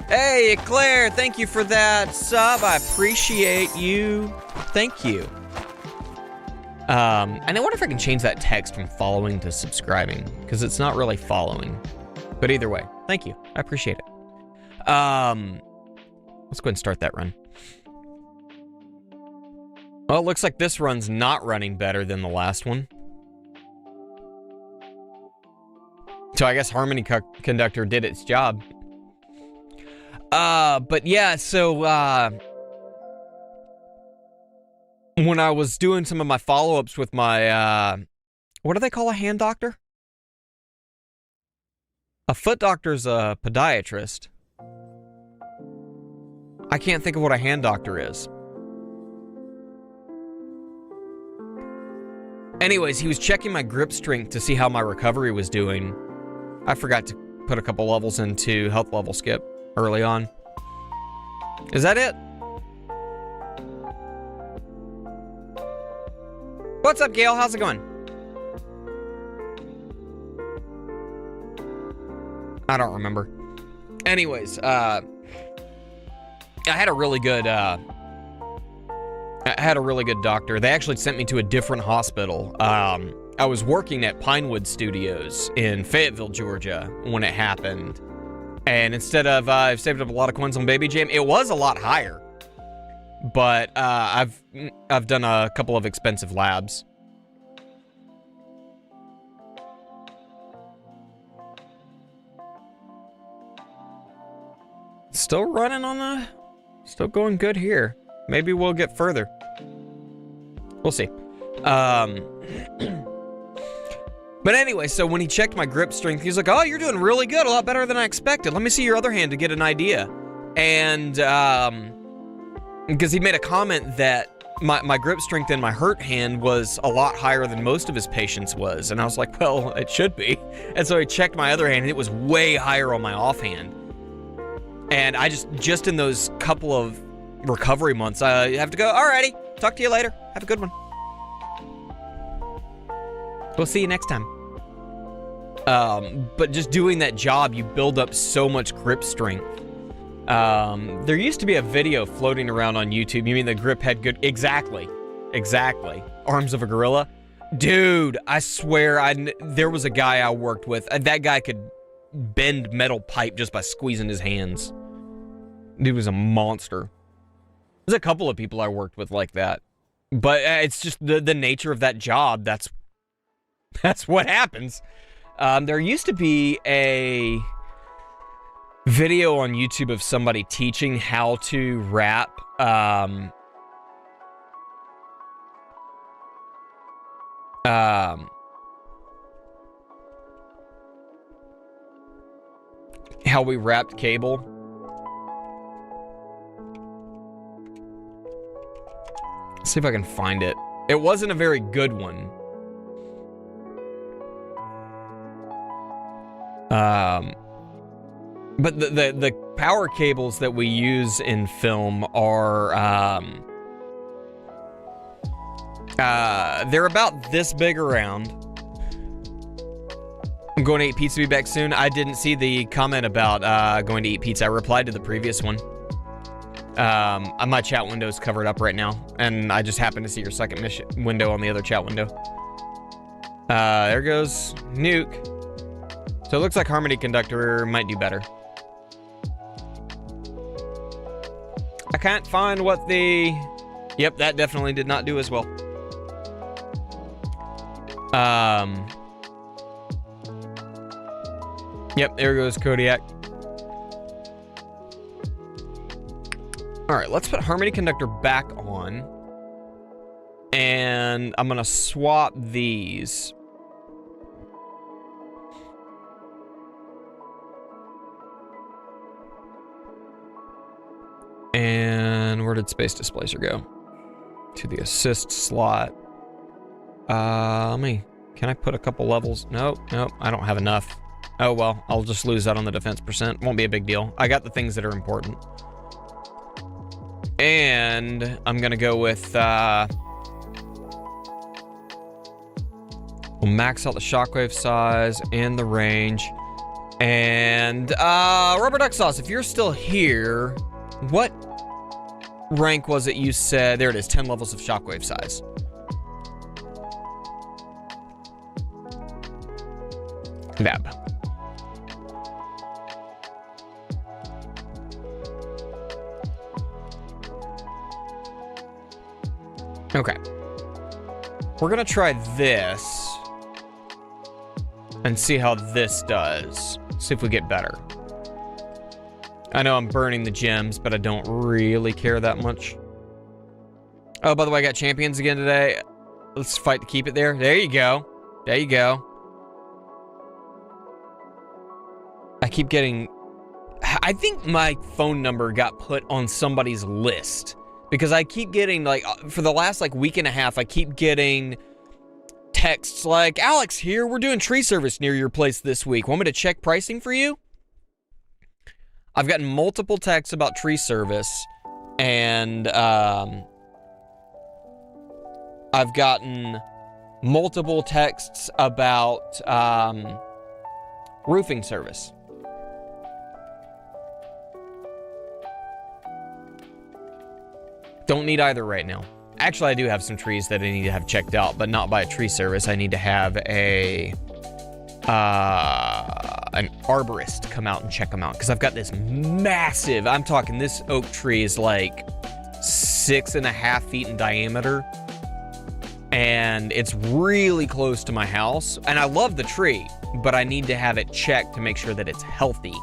Hey, Claire, thank you for that sub. I appreciate you. Thank you. And I wonder if I can change that text from following to subscribing, because it's not really following. But either way, thank you. I appreciate it. Let's go ahead and start that run. Well, it looks like this run's not running better than the last one. So I guess Harmony Conductor did its job. But yeah, so, when I was doing some of my follow-ups with my, what do they call a hand doctor? A foot doctor's a podiatrist. I can't think of what a hand doctor is. Anyways, he was checking my grip strength to see how my recovery was doing. I forgot to put a couple levels into health level skip early on. Is that it? What's up, Gail? How's it going? I don't remember. Anyways, I had a really good doctor. They actually sent me to a different hospital. I was working at Pinewood Studios in Fayetteville, Georgia when it happened. And instead of, I've saved up a lot of coins on Baby Jam, it was a lot higher. But I've done a couple of expensive labs. Still running on the... Still going good here. Maybe we'll get further. We'll see. But anyway, so when he checked my grip strength, he's like, oh, you're doing really good, a lot better than I expected. Let me see your other hand to get an idea. And, because he made a comment that my grip strength in my hurt hand was a lot higher than most of his patients was. And I was like, well, it should be. And so he checked my other hand, and it was way higher on my offhand. And I just in those couple of recovery months, I have to go, alrighty, talk to you later. Have a good one. We'll see you next time. But just doing that job, you build up so much grip strength. There used to be a video floating around on YouTube. You mean the grip had good... Exactly. Exactly. Arms of a gorilla. Dude, I swear, there was a guy I worked with. That guy could bend metal pipe just by squeezing his hands. Dude was a monster. There's a couple of people I worked with like that. But it's just the nature of that job. That's what happens. There used to be a video on YouTube of somebody teaching how to wrap how we wrapped cable. Let's see if I can find it. It wasn't a very good one. But the power cables that we use in film are they're about this big around. I'm going to eat pizza, be back soon. I didn't see the comment about going to eat pizza. I replied to the previous one. My chat window is covered up right now, and I just happened to see your second window on the other chat window. There goes Nuke. So it looks like Harmony Conductor might do better. I can't find what the... Yep, that definitely did not do as well. Yep, there goes Kodiak. Alright, let's put Harmony Conductor back on. And I'm gonna swap these. And where did Space Displacer go? To the assist slot. Can I put a couple levels? Nope, I don't have enough. Oh well, I'll just lose that on the defense percent. Won't be a big deal. I got the things that are important. And I'm gonna go with, we'll max out the shockwave size and the range. And, Rubber Duck Sauce, if you're still here, what rank was it you said? There it is, 10 levels of shockwave size. Lab. Okay. We're gonna try this and see how this does. See if we get better. I know I'm burning the gems, but I don't really care that much. Oh, by the way, I got champions again today. Let's fight to keep it there. There you go. There you go. I keep getting... I think my phone number got put on somebody's list. Because I keep getting, like, for the last, like, week and a half, I keep getting texts like, Alex, here, we're doing tree service near your place this week. Want me to check pricing for you? I've gotten multiple texts about tree service. And, I've gotten multiple texts about roofing service. Don't need either right now. Actually, I do have some trees that I need to have checked out, but not by a tree service. I need to have an arborist come out and check them out because I've got this massive, I'm talking this oak tree is like 6.5 feet in diameter. And it's really close to my house. And I love the tree, but I need to have it checked to make sure that it's healthy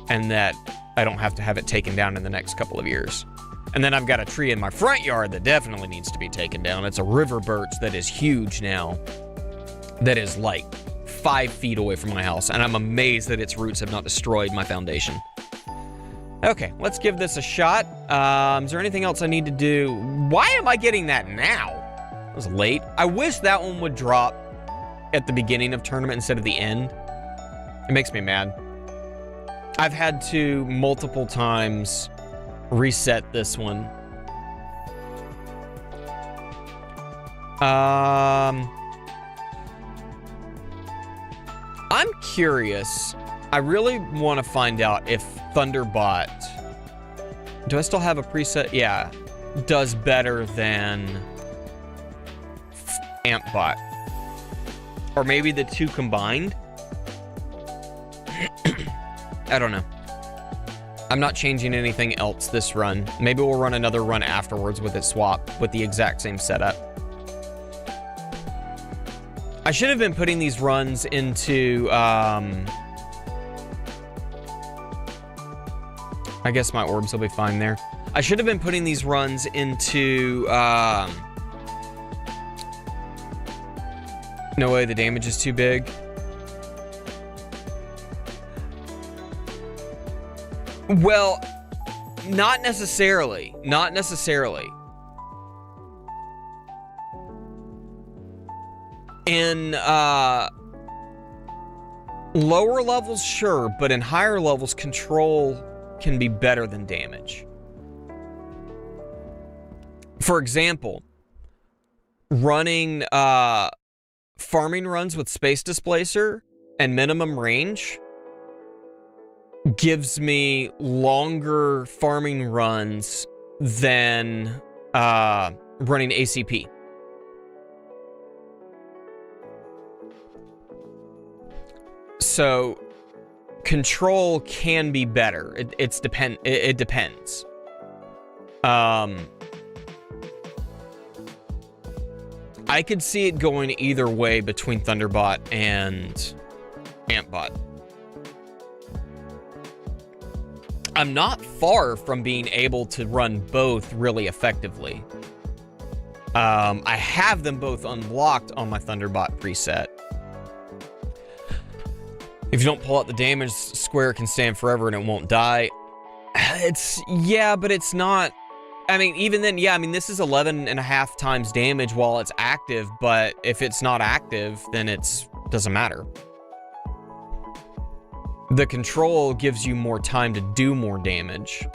and that I don't have to have it taken down in the next couple of years. And then I've got a tree in my front yard that definitely needs to be taken down. It's a river birch that is huge now, that is like 5 feet away from my house. And I'm amazed that its roots have not destroyed my foundation. Okay, let's give this a shot. Is there anything else I need to do? Why am I getting that now? It was late. I wish that one would drop at the beginning of tournament instead of the end. It makes me mad. I've had to multiple times reset this one. I'm curious. I really want to find out if Thunderbot, do I still have a preset? Yeah, does better than AmpBot, or maybe the two combined. I don't know. I'm not changing anything else this run. Maybe we'll run another run afterwards with it swapped with the exact same setup. I should have been putting these runs into I guess my orbs will be fine there. I should have been putting these runs into no way, the damage is too big. Well, not necessarily. Not necessarily. In lower levels, sure, but in higher levels, control can be better than damage. For example, running farming runs with Space Displacer and minimum range gives me longer farming runs than running ACP. So control can be better. It depends. I could see it going either way between Thunderbot and AmpBot. I'm not far from being able to run both really effectively. I have them both unlocked on my Thunderbot preset. If you don't pull out the damage, square can stand forever and it won't die. Yeah, but it's not. I mean, even then, yeah, I mean, this is 11.5 times damage while it's active, but if it's not active, then it doesn't matter. The control gives you more time to do more damage.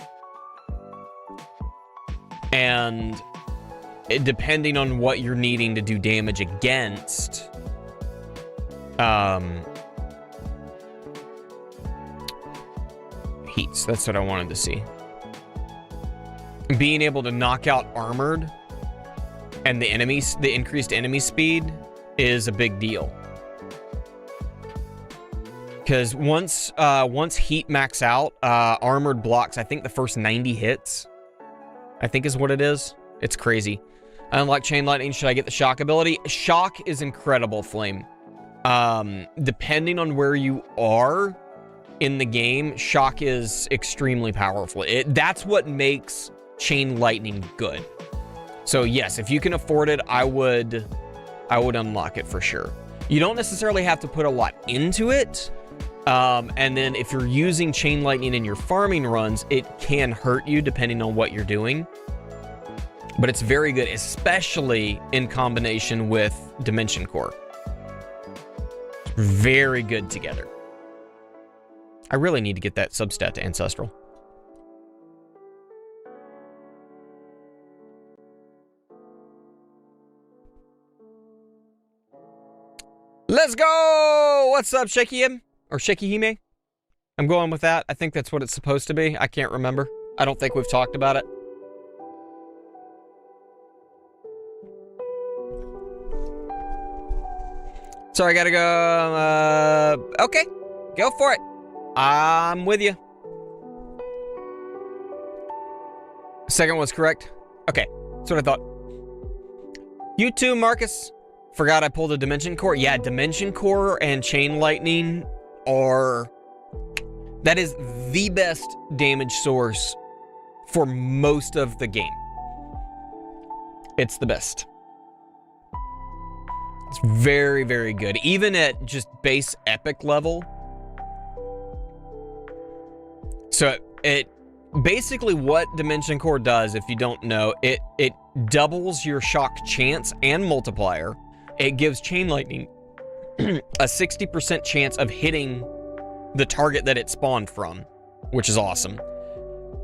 And depending on what you're needing to do damage against, heats, that's what I wanted to see. Being able to knock out armored and the increased enemy speed is a big deal. Because once heat max out, armored blocks, I think the first 90 hits, I think is what it is. It's crazy. Unlike Chain Lightning, should I get the shock ability? Shock is incredible, Flame. Depending on where you are in the game, shock is extremely powerful. That's what makes Chain Lightning good. So yes, if you can afford it, I would unlock it for sure. You don't necessarily have to put a lot into it. And then if you're using Chain Lightning in your farming runs, it can hurt you depending on what you're doing. But it's very good, especially in combination with Dimension Core. Very good together. I really need to get that substat to Ancestral. Let's go! What's up, Shakihim? Or Shakihime? I'm going with that. I think that's what it's supposed to be. I can't remember. I don't think we've talked about it. So I gotta go. Okay, go for it. I'm with you. Second was correct. Okay, that's what I thought. You too, Marcus. Forgot I pulled a Dimension Core. Yeah, Dimension Core and Chain Lightning are... That is the best damage source for most of the game. It's the best. It's very, very good. Even at just base epic level. So it basically what Dimension Core does, if you don't know, it doubles your shock chance and multiplier. It gives Chain Lightning a 60% chance of hitting the target that it spawned from, which is awesome.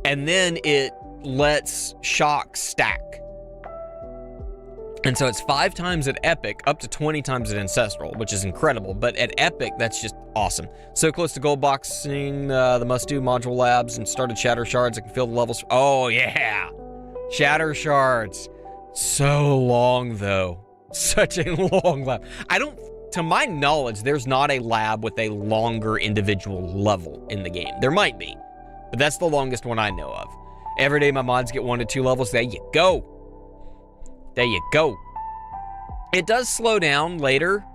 And then it lets shock stack. And so it's 5 times at Epic, up to 20 times at Ancestral, which is incredible. But at Epic, that's just awesome. So close to gold boxing the must-do module labs and started Shatter Shards. I can feel the levels. Oh, yeah. Shatter Shards. So long, though. Such a long lab. I don't, to my knowledge, there's not a lab with a longer individual level in the game. There might be, but that's the longest one I know of. Every day my mods get 1 to 2 levels. There you go. There you go. It does slow down later.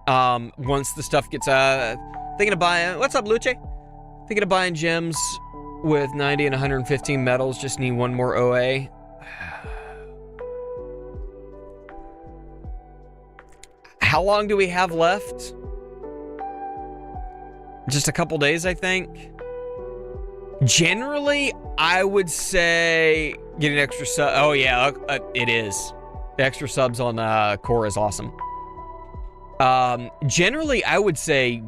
Once the stuff gets, thinking of buying, what's up, Luce? Thinking of buying gems with 90 and 115 metals. Just need 1 more OA. How long do we have left? Just a couple days, I think. Generally, I would say get an extra sub. Oh, yeah, it is. The extra subs on Core is awesome. Generally, I would say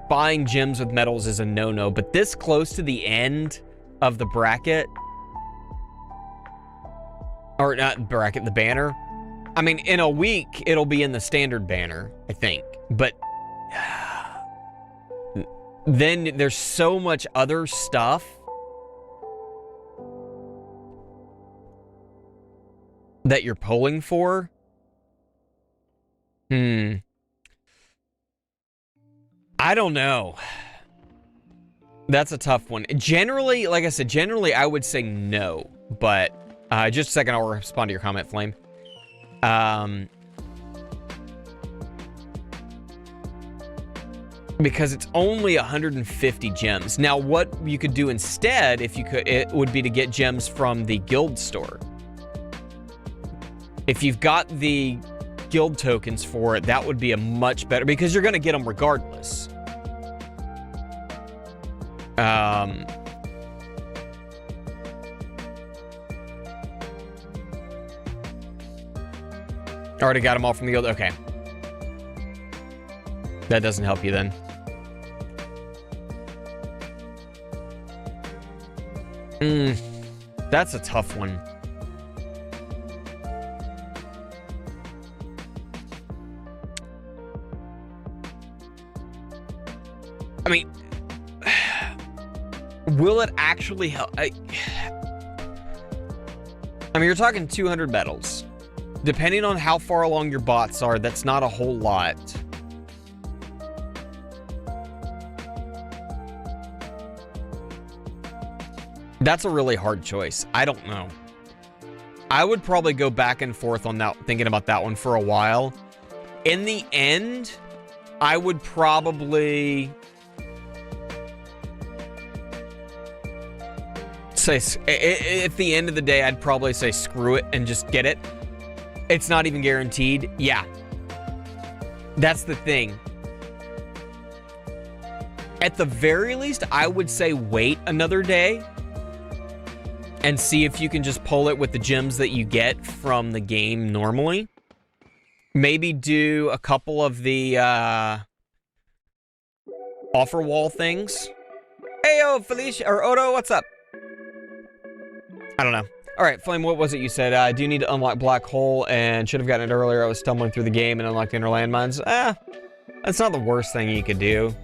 buying gems with metals is a no-no, but this close to the end of the bracket, or not bracket, the banner, I mean, in a week, it'll be in the standard banner, I think. But then there's so much other stuff that you're pulling for. I don't know. That's a tough one. Generally, like I said, generally I would say no. But just a second, I'll respond to your comment, Flame. Because it's only 150 gems. Now, what you could do instead, if you could, it would be to get gems from the guild store. If you've got the guild tokens for it, that would be a much better, because you're going to get them regardless. Already got them all from the guild. Okay. That doesn't help you then. That's a tough one. I mean, will it actually help? I mean, you're talking 200 metals. Depending on how far along your bots are, that's not a whole lot. That's a really hard choice. I don't know. I would probably go back and forth on that, thinking about that one for a while. In the end, I would probably say, at the end of the day, I'd probably say screw it and just get it. It's not even guaranteed. Yeah. That's the thing. At the very least, I would say wait another day and see if you can just pull it with the gems that you get from the game normally. Maybe do a couple of the offer wall things. Hey, yo, Felicia, or Odo, what's up? I don't know. All right, Flame, what was it you said? I do need to unlock Black Hole and should have gotten it earlier. I was stumbling through the game and unlocked the inner landmines. That's not the worst thing you could do.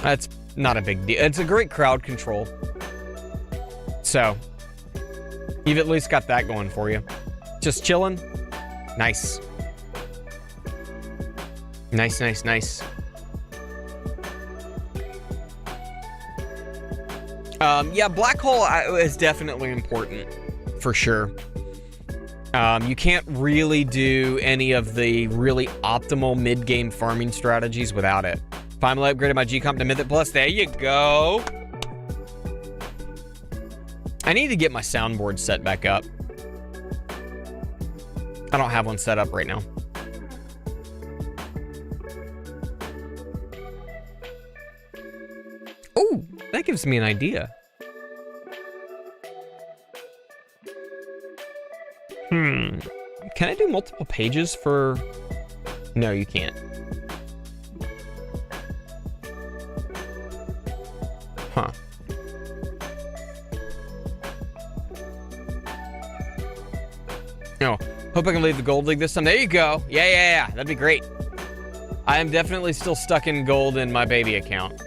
That's not a big deal. It's a great crowd control. So, you've at least got that going for you. Just chilling. Nice. Nice, nice, nice. Yeah, Black Hole is definitely important, for sure. You can't really do any of the really optimal mid-game farming strategies without it. Finally upgraded my GComp to Mythic Plus. There you go. I need to get my soundboard set back up. I don't have one set up right now. Oh, that gives me an idea. Can I do multiple pages for... No, you can't. Huh. Oh, hope I can leave the gold league this time. There you go. Yeah. That'd be great. I am definitely still stuck in gold in my baby account.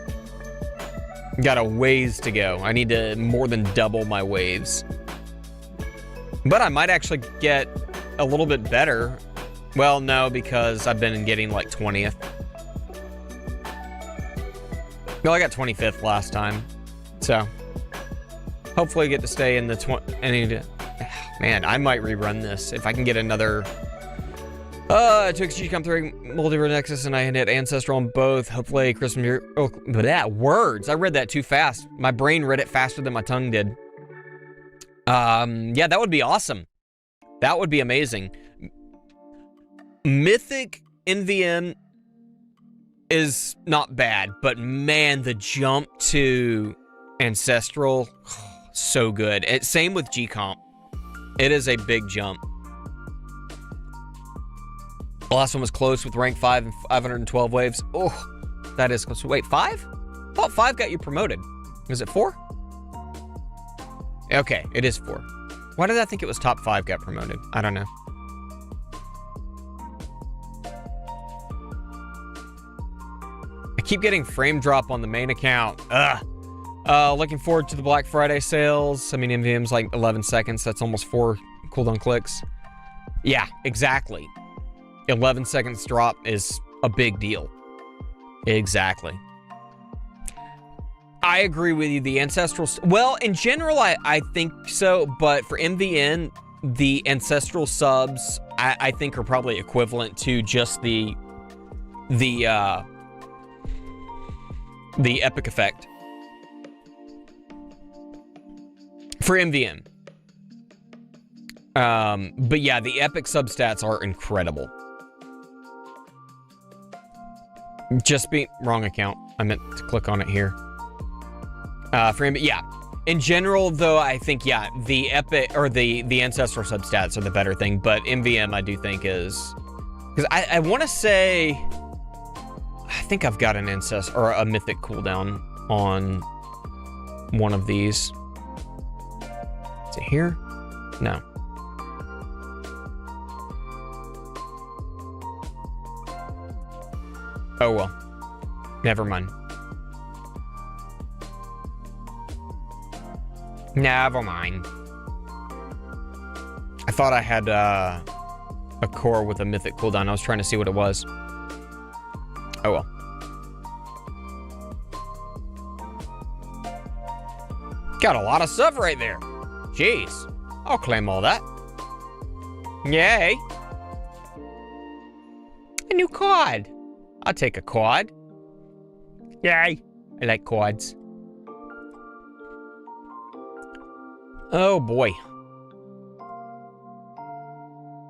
Got a ways to go. I need to more than double my waves. But I might actually get a little bit better. Well, no, because I've been getting like 20th. No, I got 25th last time. So, hopefully I get to stay in the 20... Man, I might rerun this if I can get another... it took GComp 3, Multiverse Nexus, and I hit Ancestral on both. Hopefully, Christmas year... Oh, but that words. I read that too fast. My brain read it faster than my tongue did. Yeah, that would be awesome. That would be amazing. Mythic NVM is not bad, but man, the jump to Ancestral, so good. Same with GComp. It is a big jump. The last one was close with rank 5 and 512 waves. Oh, that is close. Wait, 5? I thought 5 got you promoted. Was it 4? Okay, it is 4. Why did I think it was top 5 got promoted? I don't know. I keep getting frame drop on the main account. Ugh. Looking forward to the Black Friday sales. I mean, MVM's like 11 seconds. That's almost 4 cooldown clicks. Yeah, exactly. 11 seconds drop is a big deal. Exactly. I agree with you. The Ancestral... Well, in general, I think so. But for MVN, the Ancestral subs, I think, are probably equivalent to just the epic effect. For MVN. But yeah, the epic substats are incredible. Just be... Wrong account. I meant to click on it here. For him, yeah. In general, though, I think, yeah, the epic or the ancestral substats are the better thing, but MVM I do think is... Because I want to say... I think I've got an ancestor or a mythic cooldown on one of these. Is it here? No. Oh, well. Never mind. Never mind. I thought I had a core with a mythic cooldown. I was trying to see what it was. Oh, well. Got a lot of stuff right there. Jeez. I'll claim all that. Yay. A new quad. I'll take a quad. Yay. I like quads. Oh boy.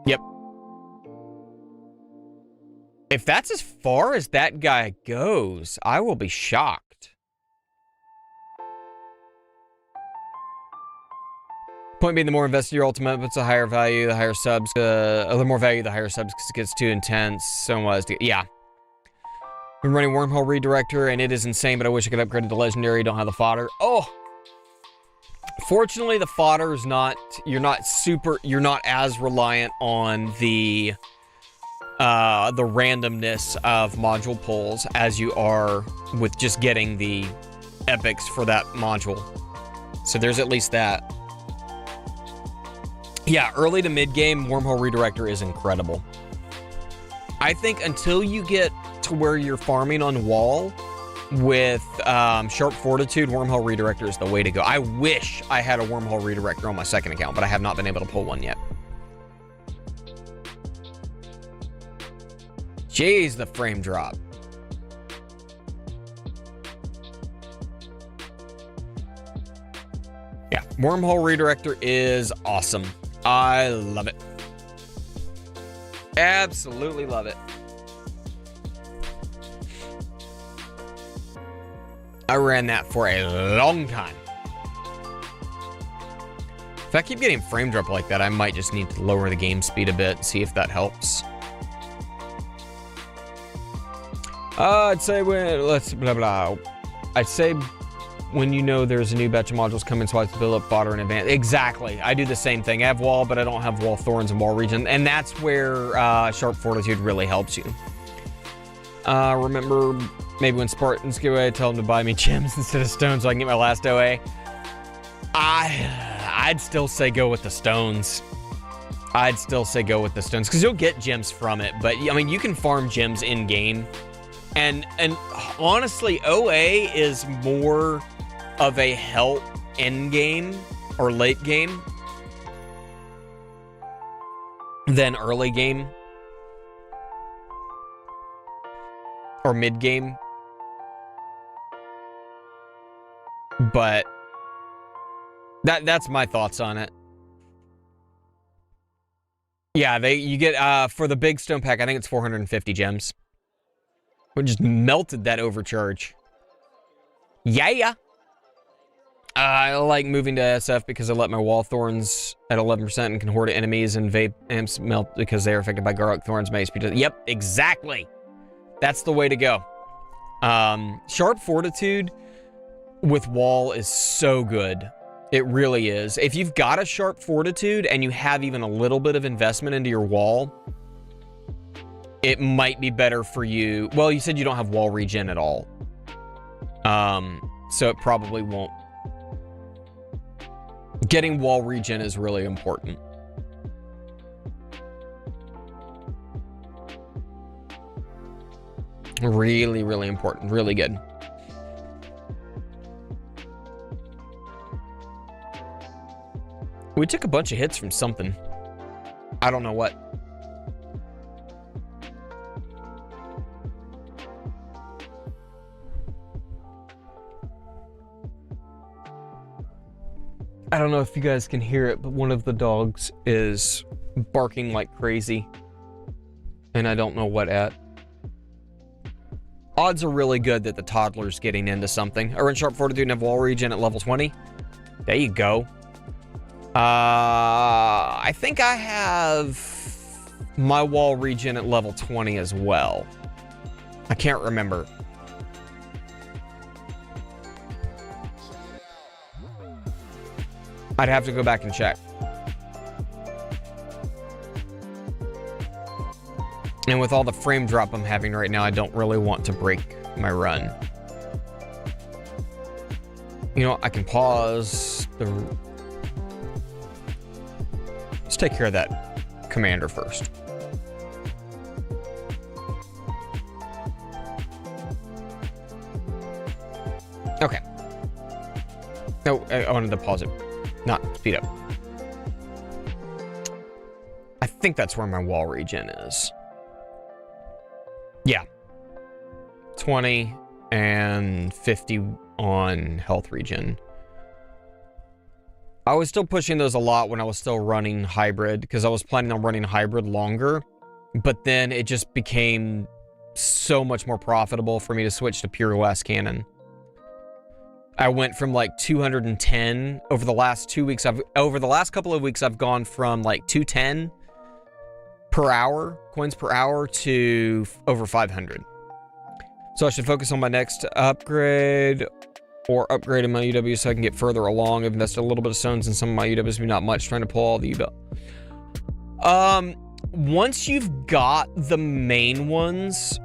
Yep. If that's as far as that guy goes, I will be shocked. Point being, the more invested your ultimate, it's a higher value, the higher subs, the more value, the higher subs, because it gets too intense. So was to, yeah. I'm running Wormhole Redirector, and it is insane, but I wish I could upgrade it to Legendary. Don't have the fodder. Oh! Fortunately, the fodder is not, you're not as reliant on the randomness of module pulls as you are with just getting the epics for that module. So there's at least that. Yeah, early to mid-game, Wormhole Redirector is incredible. I think until you get to where you're farming on wall with Sharp Fortitude, Wormhole Redirector is the way to go. I wish I had a Wormhole Redirector on my second account, but I have not been able to pull one yet. Jeez, the frame drop. Yeah, Wormhole Redirector is awesome. I love it. Absolutely love it. I ran that for a long time. If I keep getting frame drop like that, I might just need to lower the game speed a bit and see if that helps. I'd say I'd say when you know there's a new batch of modules coming, so I have to build up fodder in advance. Exactly. I do the same thing. I have wall, but I don't have wall thorns and wall region. And that's where Sharp Fortitude really helps you. Remember maybe when Spartans go away, I tell them to buy me gems instead of stones so I can get my last OA? I'd still say go with the stones. I'd still say go with the stones, because you'll get gems from it. But, I mean, you can farm gems in-game. And honestly, OA is more of a help end-game or late game than early game or mid-game. But that's my thoughts on it. Yeah, you get for the big stone pack, I think it's 450 gems. We just melted that overcharge. Yeah. I like moving to SF because I let my wall thorns at 11% and can hoard enemies, and vape amps melt because they are affected by garlic thorns. Yep, exactly. That's the way to go. Sharp Fortitude with wall is so good. It really is. If you've got a Sharp Fortitude and you have even a little bit of investment into your wall, it might be better for you. Well, you said you don't have wall regen at all. So it probably won't. Getting wall regen is really important. Really, really important. Really good. We took a bunch of hits from something. I don't know what. I don't know if you guys can hear it, but one of the dogs is barking like crazy. And I don't know what at. Odds are really good that the toddler's getting into something. Or in Sharp Fortitude and have wall regen at level 20. There you go. I think I have my wall regen at level 20 as well. I can't remember. I'd have to go back and check. And with all the frame drop I'm having right now, I don't really want to break my run. You know, I can pause the... Let's take care of that commander first. Okay. No, I wanted to pause it. Not speed up. I think that's where my wall regen is. Yeah. 20 and 50 on health regen. I was still pushing those a lot when I was still running hybrid, because I was planning on running hybrid longer, but then it just became so much more profitable for me to switch to pure OS Canon. I went from like 210 over the last 2 weeks. Over the last couple of weeks, I've gone from like 210 per hour, coins per hour, to over 500. So I should focus on my next upgrade, or upgrading my UWs so I can get further along. I've invested a little bit of stones in some of my UWs, but not much, trying to pull all the UW. Once you've got the main ones,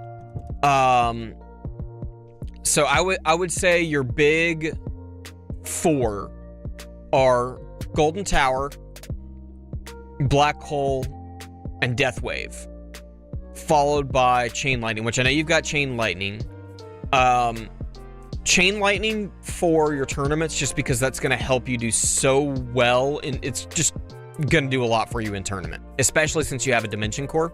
so I would say your big 4 are Golden Tower, Black Hole, and Death Wave, followed by Chain Lightning, which I know you've got Chain Lightning. Chain Lightning for your tournaments, just because that's going to help you do so well, and it's just going to do a lot for you in tournament, especially since you have a Dimension Core.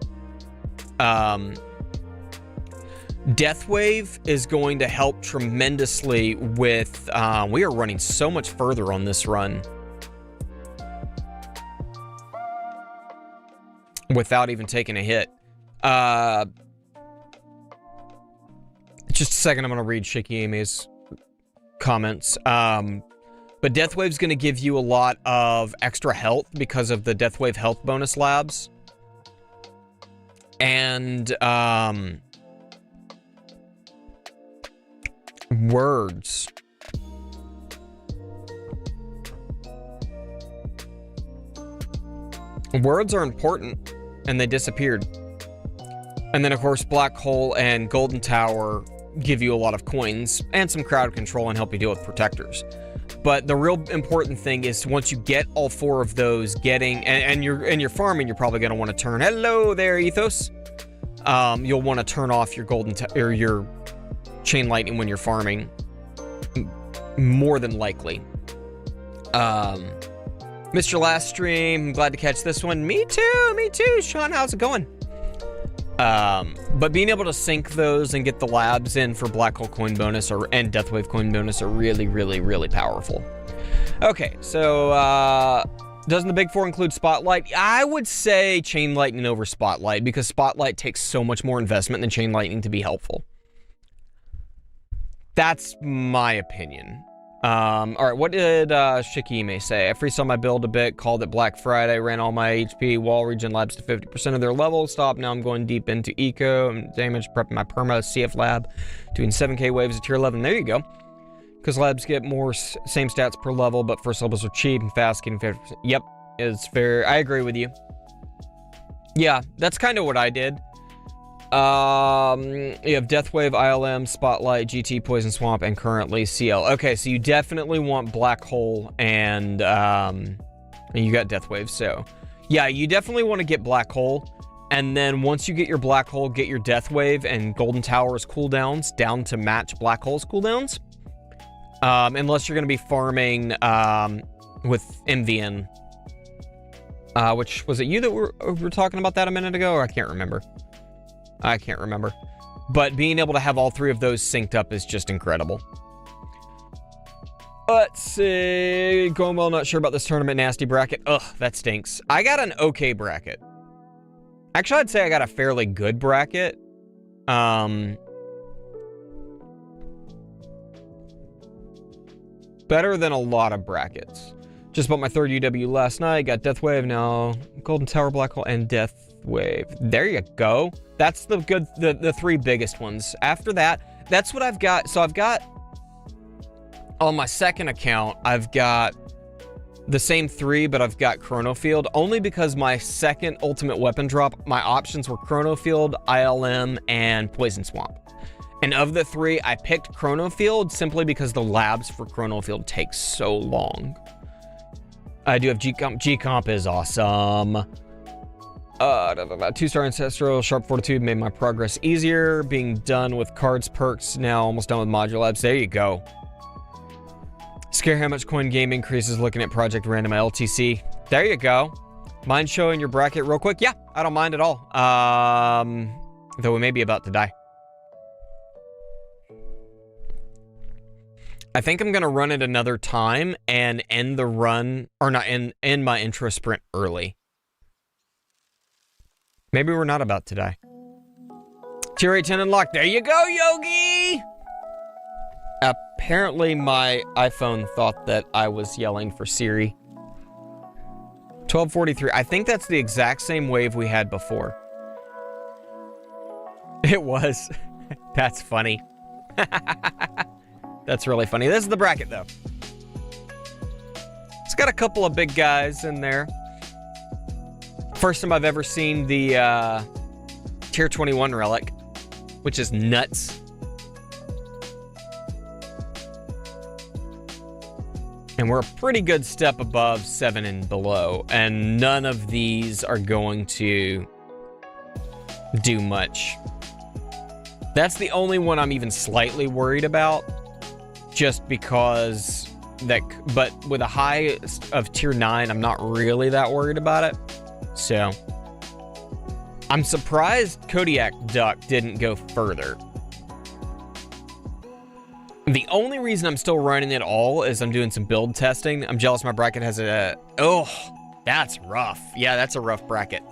Death Wave is going to help tremendously with, we are running so much further on this run without even taking a hit. Just a second, I'm going to read Shikieme's comments. But Death Wave's going to give you a lot of extra health because of the Death Wave health bonus labs. And, words. Words are important, and they disappeared. And then, of course, Black Hole and Golden Tower give you a lot of coins and some crowd control and help you deal with protectors. But the real important thing is, once you get all 4 of those, getting and you're farming, you're probably going to want to turn. Hello there, Ethos. You'll want to turn off your or your Chain Lightning when you're farming, more than likely. Missed your last stream. I'm glad to catch this one. Me too. Sean, how's it going? But being able to sync those and get the labs in for Black Hole coin bonus and Death Wave coin bonus are really, really, really powerful. Okay, so doesn't the big 4 include Spotlight? I would say Chain Lightning over Spotlight, because Spotlight takes so much more investment than Chain Lightning to be helpful. That's my opinion. All right, what did Shikime say? I freestyled my build a bit, called it Black Friday, ran all my HP wall regen labs to 50% of their level. Stop. Now I'm going deep into eco and damage, prepping my perma CF lab, doing 7k waves at tier 11. There you go. Because labs get more same stats per level, but first levels are cheap and fast, getting 50%. Yep, it's fair. I agree with you. Yeah, that's kind of what I did. You have Death Wave, ILM, Spotlight, GT, Poison Swamp, and currently CL. Okay, so you definitely want Black Hole and you got Death Wave, so yeah, you definitely want to get Black Hole, and then once you get your Black Hole, get your Death Wave and Golden Tower's cooldowns down to match Black Hole's cooldowns. Unless you're going to be farming with MVN. Which, was it you that were talking about that a minute ago, or I can't remember. But being able to have all 3 of those synced up is just incredible. Let's see. Going well, not sure about this tournament. Nasty bracket. Ugh, that stinks. I got an okay bracket. Actually, I'd say I got a fairly good bracket. Better than a lot of brackets. Just bought my 3rd UW last night. Got Death Wave now. Golden Tower, Black Hole, and Death Wave. There you go. That's the 3 biggest ones. After that, that's what I've got. So I've got, on my second account, I've got the same 3, but I've got Chrono Field, only because my second ultimate weapon drop, my options were Chrono Field, ILM, and Poison Swamp. And of the 3, I picked Chrono Field simply because the labs for Chrono Field take so long. I do have GComp. GComp is awesome. 2-star Ancestral, Sharp Fortitude made my progress easier. Being done with cards, perks, now almost done with Module Labs. There you go. Scare how much coin game increases looking at Project Random LTC. There you go. Mind showing your bracket real quick? Yeah, I don't mind at all. Though we may be about to die. I think I'm going to run it another time and end the run, or not, end my intro sprint early. Maybe we're not about to die. Tier 8 10 unlocked. There you go, Yogi! Apparently my iPhone thought that I was yelling for Siri. 1243. I think that's the exact same wave we had before. It was. That's funny. That's really funny. This is the bracket, though. It's got a couple of big guys in there. First time I've ever seen the Tier 21 relic, which is nuts. And we're a pretty good step above 7 and below, and none of these are going to do much. That's the only one I'm even slightly worried about, just because that, but with a high of tier 9, I'm not really that worried about it. So I'm surprised Kodiak Duck didn't go further. The only reason I'm still running it all is I'm doing some build testing. I'm jealous my bracket has a... Oh, that's rough. Yeah, that's a rough bracket.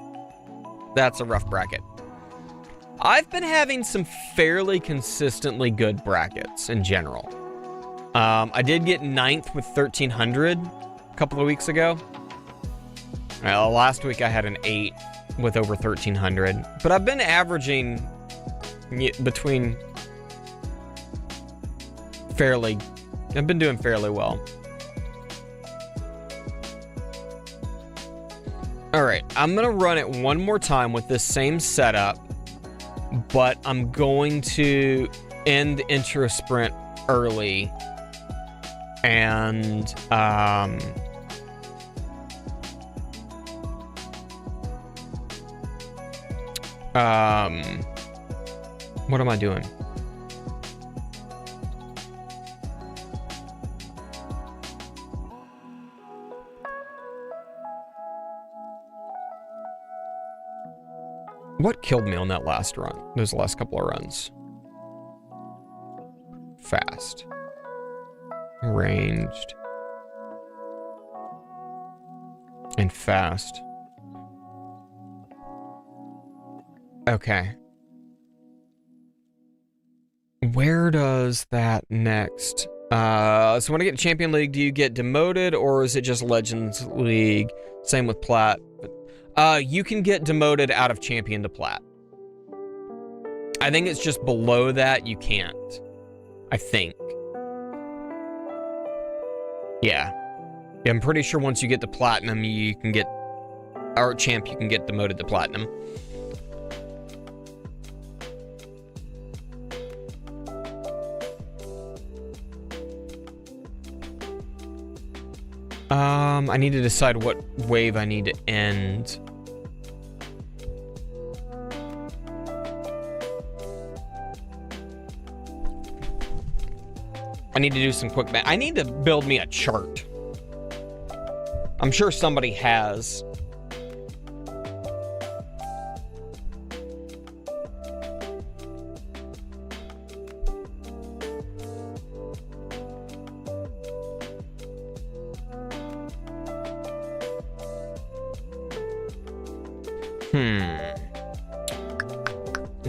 That's a rough bracket. I've been having some fairly consistently good brackets in general. I did get 9th with 1300 a couple of weeks ago. Well, last week I had an 8 with over 1300. But I've been averaging between... fairly, I've been doing fairly well. All right, I'm gonna run it one more time with this same setup, but I'm going to end the intro sprint early and what am I doing? What killed me on that last run? Those last couple of runs. Fast. Ranged. And fast. Okay. Where does that next? So when I get to Champion League, do you get demoted or is it just Legends League? Same with Plat. You can get demoted out of Champion to Plat. I think it's just below that you can't. I think. Yeah. I'm pretty sure once you get to Platinum, you can get... Or Champ, you can get demoted to Platinum. I need to decide what wave I need to end. I need to do some quick math. I need to build me a chart. I'm sure somebody has.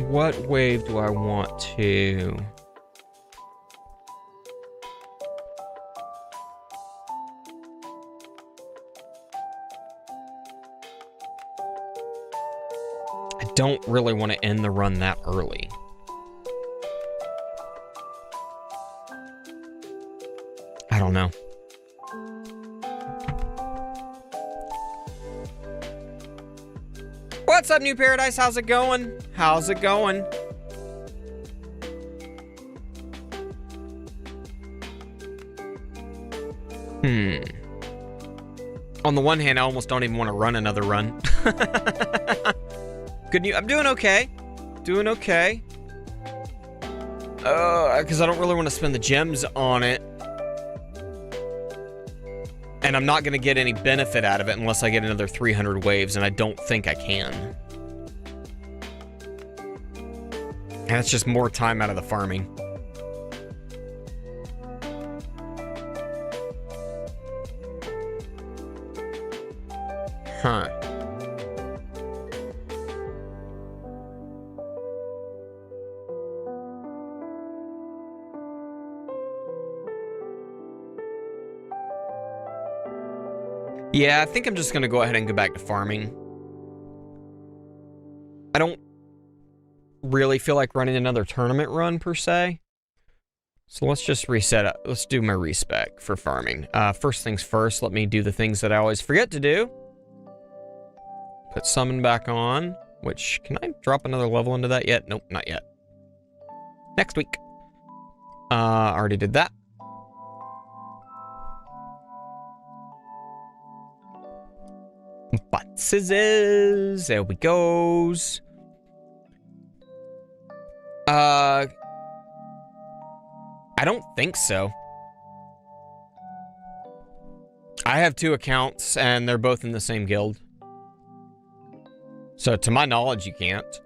What wave do I want to... I don't really want to end the run that early. I don't know. What's up, New Paradise? How's it going? How's it going? On the one hand, I almost don't even want to run another run. Good news. I'm doing okay. Doing okay. Because I don't really want to spend the gems on it. And I'm not going to get any benefit out of it unless I get another 300 waves, and I don't think I can. And it's just more time out of the farming. Huh. Yeah, I think I'm just gonna go ahead and go back to farming. I don't really feel like running another tournament run, per se. So let's just reset up. Let's do my respec for farming. First things first, let me do the things that I always forget to do. Put summon back on, which, can I drop another level into that yet? Nope, not yet. Next week. Already did that. But scissors, there we goes. I don't think so. I have 2 accounts and they're both in the same guild. So to my knowledge, you can't.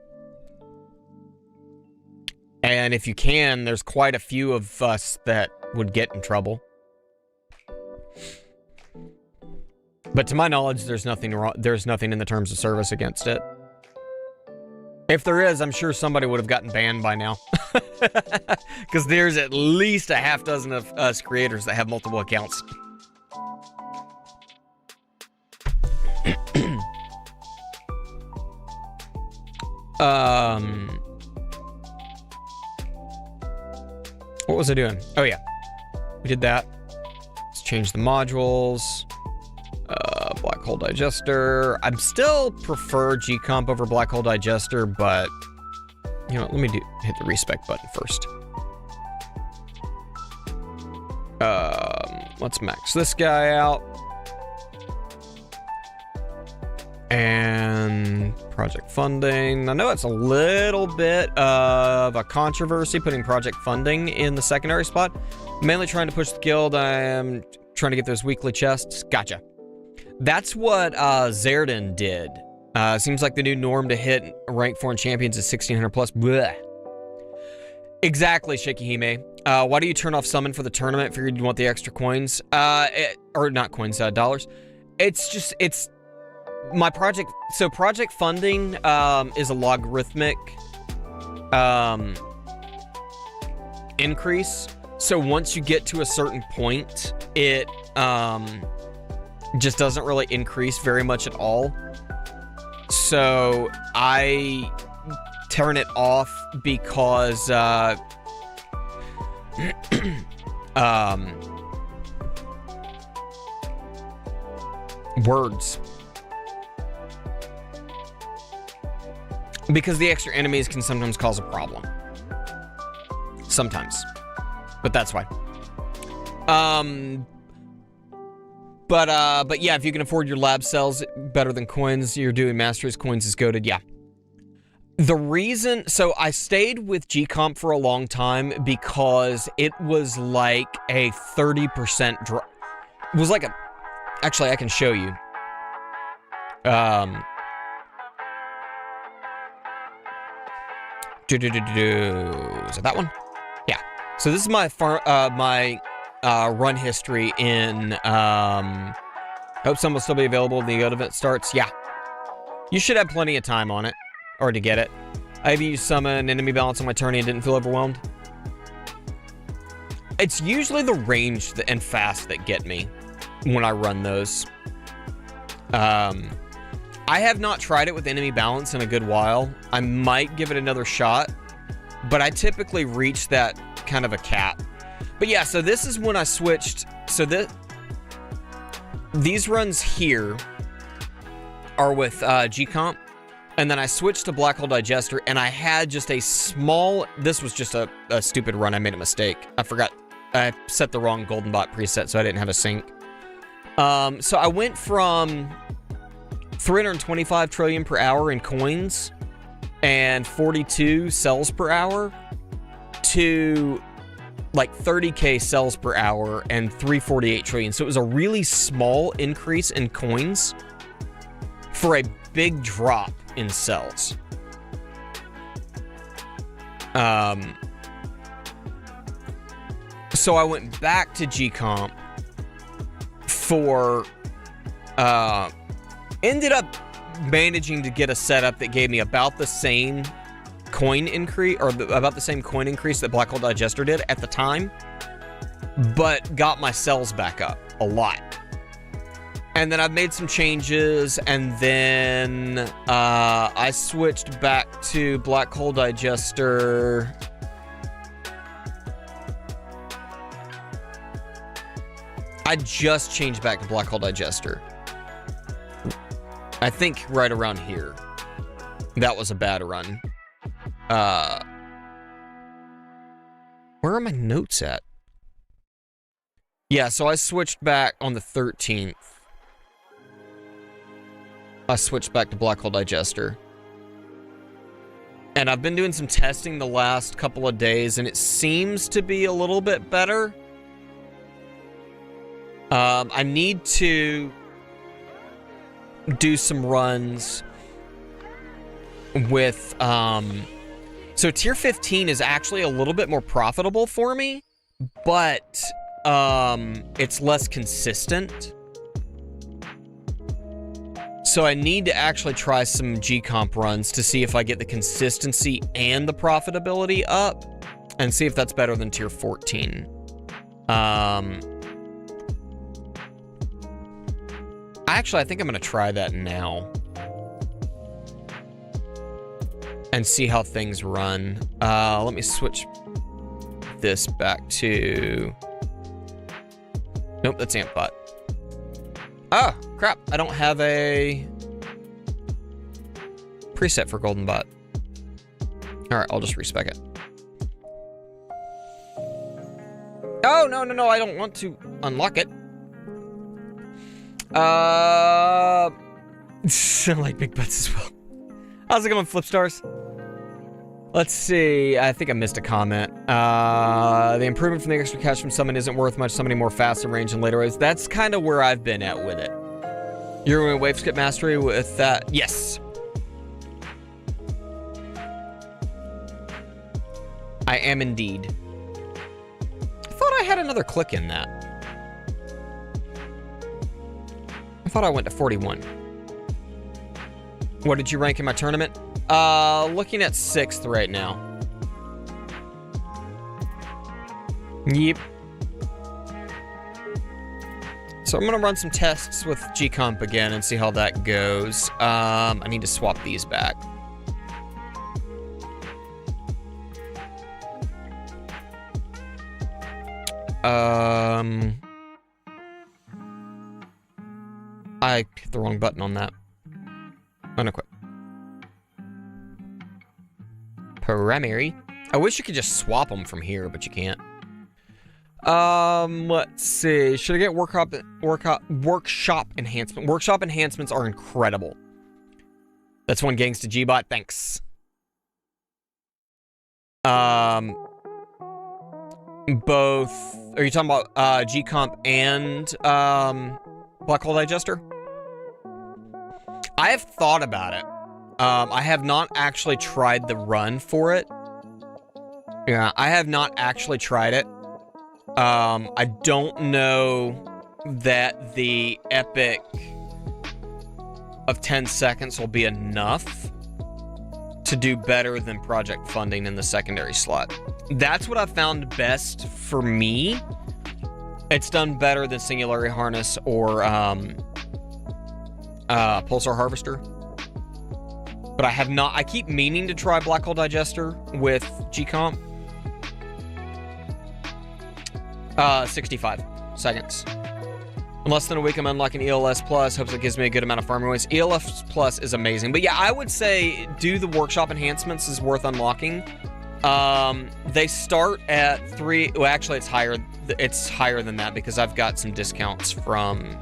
And if you can, there's quite a few of us that would get in trouble. But to my knowledge, there's nothing wrong. There's nothing in the terms of service against it. If there is, I'm sure somebody would have gotten banned by now. Because there's at least a half dozen of us creators that have multiple accounts. What was I doing? Oh yeah, we did that. Let's change the modules. Black hole digester. I'm still prefer GComp over black hole digester, but you know, let me hit the respec button first. Let's max this guy out. And project funding. I know it's a little bit of a controversy putting project funding in the secondary spot. Mainly trying to push the guild. I am trying to get those weekly chests. Gotcha. That's what Zerdan did. Seems like the new norm to hit rank 4 in champions is 1600 plus. Blech. Exactly, Shikihime. Why do you turn off summon for the tournament? Figured you want the extra coins. Or not coins, dollars. It's my project. So project funding is a logarithmic increase. So once you get to a certain point, it just doesn't really increase very much at all. So I turn it off because words. Because the extra enemies can sometimes cause a problem. Sometimes. But that's why. But yeah, if you can afford your lab cells better than coins, you're doing Masters, coins is goated, yeah. The reason, so I stayed with GComp for a long time because it was like a 30% drop. It was like a, actually I can show you. Is it that one? Yeah. So this is my run history in, hope some will still be available when the event starts. Yeah. You should have plenty of time on it, or to get it. I even used summon enemy balance on my tourney and didn't feel overwhelmed. It's usually the range and fast that get me when I run those. I have not tried it with enemy balance in a good while. I might give it another shot, but I typically reach that kind of a cap. But yeah, so this is when I switched. So these runs here are with GComp, and then I switched to Black Hole Digester, and I had just a small, this was just a stupid run. I made a mistake. I forgot, I set the wrong Golden Bot preset, so I didn't have a sync. So I went from 325 trillion per hour in coins and 42 cells per hour to like 30k cells per hour and 348 trillion. So it was a really small increase in coins for a big drop in cells. So I went back to GComp for Ended up managing to get a setup that gave me about the same coin increase, or about the same coin increase that Black Hole Digester did at the time, but got my cells back up a lot. And then I've made some changes, and then I switched back to Black Hole Digester. I just changed back to Black Hole Digester. I think right around here. That was a bad run. Where are my notes at? Yeah, so I switched back on the 13th. I switched back to Black Hole Digester. And I've been doing some testing the last couple of days, and it seems to be a little bit better. I need to do some runs with, so tier 15 is actually a little bit more profitable for me, but, it's less consistent. So I need to actually try some GComp runs to see if I get the consistency and the profitability up, and see if that's better than tier 14. Actually, I think I'm going to try that now. And see how things run. Let me switch this back to... Nope, that's AmpBot. Oh, crap. I don't have a preset for Golden Bot. Alright, I'll just respec it. Oh, no, I don't want to unlock it. I like big butts as well. How's it going, Flipstars? Let's see. I think I missed a comment. The improvement from the extra catch from summon isn't worth much. Summoning more fast in range in later waves. That's kind of where I've been at with it. You're doing wave skip mastery with that? Yes. I am indeed. I thought I had another click in that. I thought I went to 41. What did you rank in my tournament? Looking at 6th right now. Yep. So I'm gonna run some tests with GComp again and see how that goes. I need to swap these back. I hit the wrong button on that. Unequip. Primary. I wish you could just swap them from here, but you can't. Let's see. Should I get workshop enhancement? Workshop enhancements are incredible. That's one gangs to Gbot. Thanks. Both. Are you talking about GComp and Black Hole Digester? I have thought about it. I have not actually tried the run for it. Yeah, I have not actually tried it. I don't know that the epic of 10 seconds will be enough to do better than project funding in the secondary slot. That's what I've found best for me. It's done better than Singularity Harness or Pulsar Harvester. But I have not. I keep meaning to try Black Hole Digester with GComp. 65 seconds. In less than a week, I'm unlocking ELS Plus. Hopes it gives me a good amount of farming ways. ELS Plus is amazing. But yeah, I would say do the workshop enhancements is worth unlocking. They start at 3. Well, actually, it's higher. It's higher than that because I've got some discounts from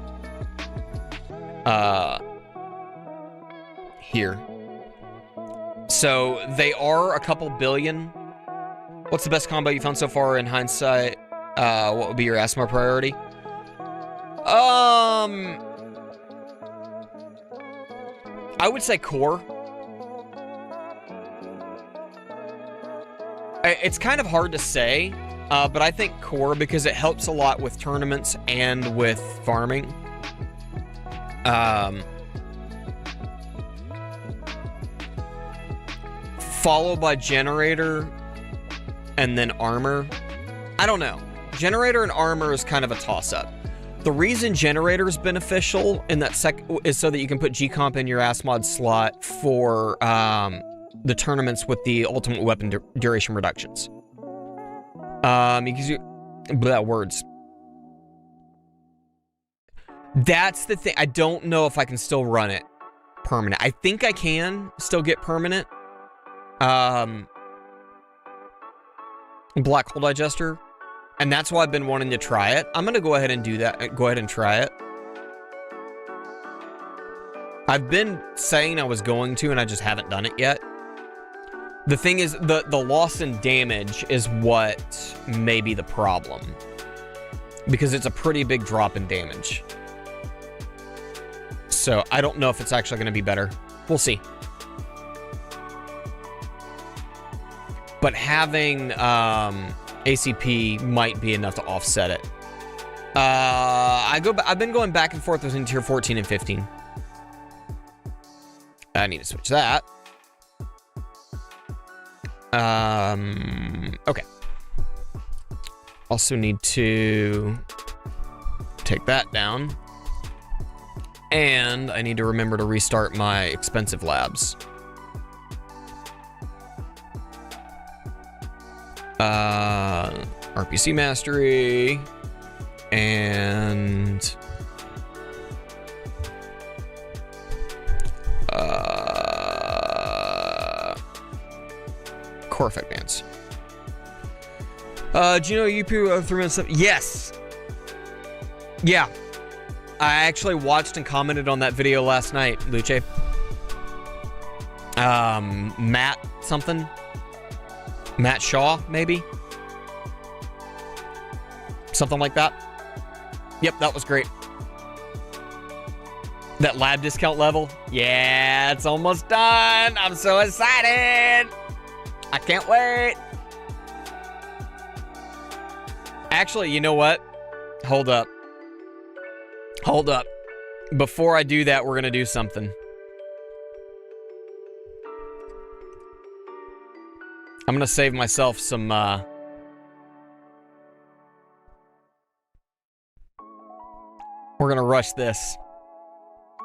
here. So they are a couple billion. What's the best combo you found so far in hindsight? What would be your Assmod priority? I would say core. It's kind of hard to say, but I think core because it helps a lot with tournaments and with farming. followed by generator, and then armor. I don't know. Generator and armor is kind of a toss-up. The reason generator is beneficial in that is so that you can put GComp in your Assmods slot for the tournaments with the ultimate weapon duration reductions. Because words. That's the thing. I don't know if I can still run it permanent. I think I can still get permanent. Black hole digester. And that's why I've been wanting to try it. I'm going to go ahead and do that. Go ahead and try it. I've been saying I was going to, and I just haven't done it yet. The thing is, the loss in damage is what may be the problem. Because it's a pretty big drop in damage. So I don't know if it's actually going to be better. We'll see. But having ACP might be enough to offset it. I've been going back and forth between tier 14 and 15. I need to switch that. Okay. Also need to take that down. And I need to remember to restart my expensive labs. RPC mastery. And core effect bands. Do you know UP 3 minutes? Yes. Yeah. I actually watched and commented on that video last night, Luce. Matt something. Matt Shaw, maybe? Something like that. Yep, that was great. That lab discount level. Yeah, it's almost done. I'm so excited. I can't wait. Actually, you know what? Hold up. Hold up. Before I do that, we're going to do something. I'm going to save myself some, We're going to rush this.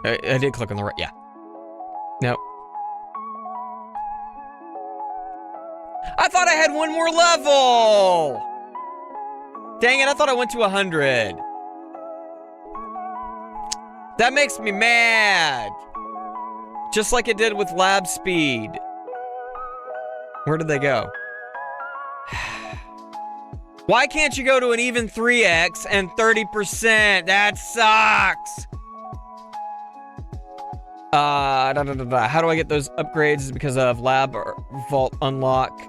I did click on the right. Yeah. No. I thought I had one more level. Dang it. I thought I went to 100. That makes me mad. Just like it did with lab speed. Where did they go? Why can't you go to an even 3x and 30%? That sucks. How do I get those upgrades? Is it because of lab or vault unlock?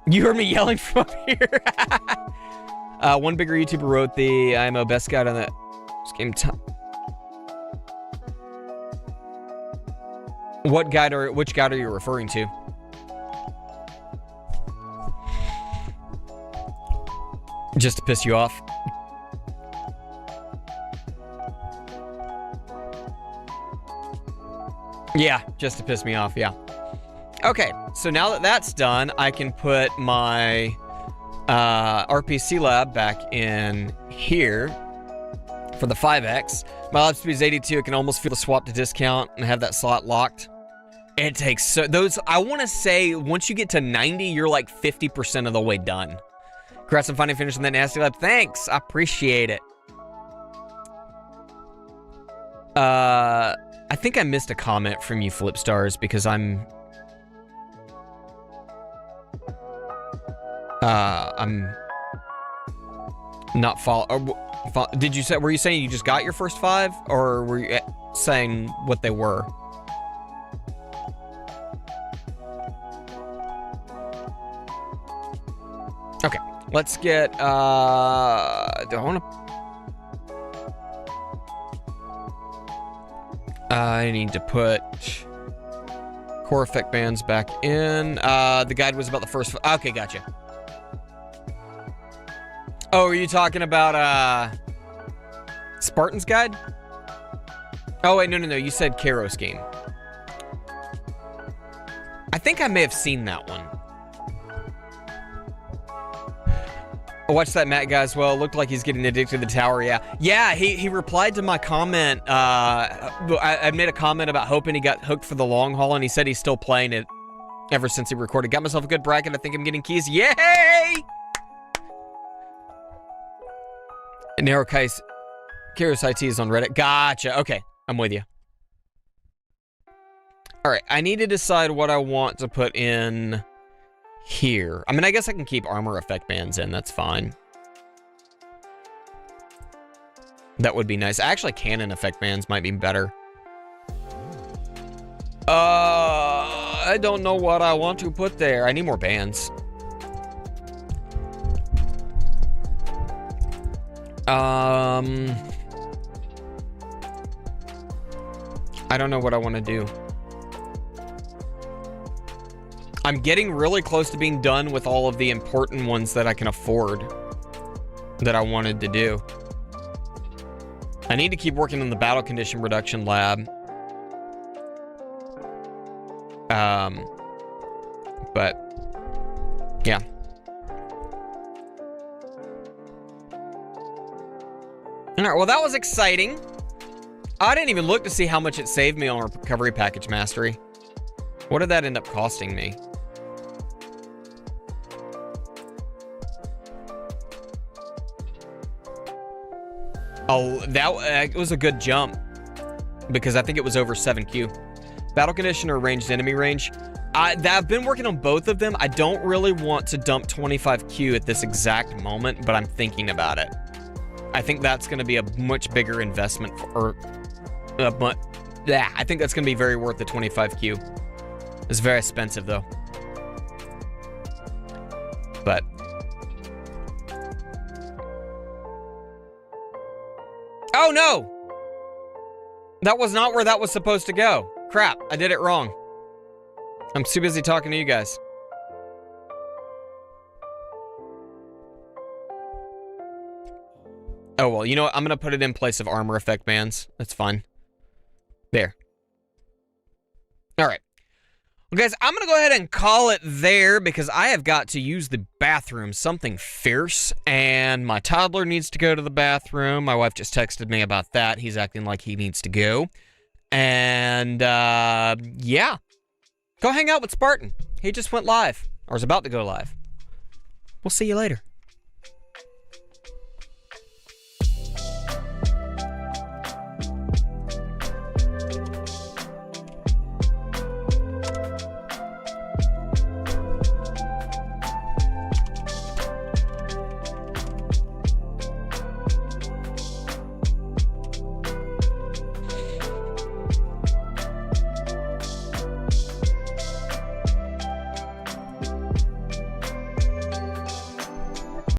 You heard me yelling from up here. One bigger YouTuber wrote the IMO best guide on that game time. Which guide are you referring to? Just to piss you off. Yeah, just to piss me off, yeah. Okay, so now that that's done, I can put my RPC lab back in here for the 5X. My lab speed is 82. I can almost feel the swap to discount and have that slot locked. It takes so those. I want to say once you get to 90, you're like 50% of the way done. Congrats on finally finishing that nasty lab. Thanks, I appreciate it. I think I missed a comment from you, Flipstars, because I'm not did you say, were you saying you just got your first 5, or were you saying what they were? Okay, let's get, do I want to, I need to put core effect bands back in. The guide was about the first, okay, gotcha. Oh, are you talking about, Spartan's guide? Oh, wait, no, you said Kairos game. I think I may have seen that one. I watched that Matt guy as well. Looked like he's getting addicted to the tower, yeah. Yeah, he replied to my comment. I made a comment about hoping he got hooked for the long haul, and he said he's still playing it ever since he recorded. Got myself a good bracket. I think I'm getting keys. Yay! Narrow case. Curious IT is on Reddit. Gotcha. Okay, I'm with you. All right, I need to decide what I want to put in here. I mean, I guess I can keep armor effect bands in. That's fine. That would be nice. Actually, cannon effect bands might be better. I don't know what I want to put there. I need more bands. I don't know what I want to do. I'm getting really close to being done with all of the important ones that I can afford that I wanted to do. I need to keep working on the battle condition reduction lab. But yeah. All right, well, that was exciting. I didn't even look to see how much it saved me on recovery package mastery. What did that end up costing me? Oh, that it was a good jump because I think it was over 7Q. Battle conditioner, ranged enemy range. I've been working on both of them. I don't really want to dump 25Q at this exact moment, but I'm thinking about it. I think that's going to be a much bigger investment but yeah, I think that's going to be very worth the 25Q. It's very expensive though. But oh no! That was not where that was supposed to go. Crap, I did it wrong. I'm too busy talking to you guys. Oh, well, you know what? I'm going to put it in place of armor effect bands. That's fine. There. All right. Well, guys, I'm going to go ahead and call it there because I have got to use the bathroom, something fierce, and my toddler needs to go to the bathroom. My wife just texted me about that. He's acting like he needs to go. And, yeah. Go hang out with Spartan. He just went live, or is about to go live. We'll see you later.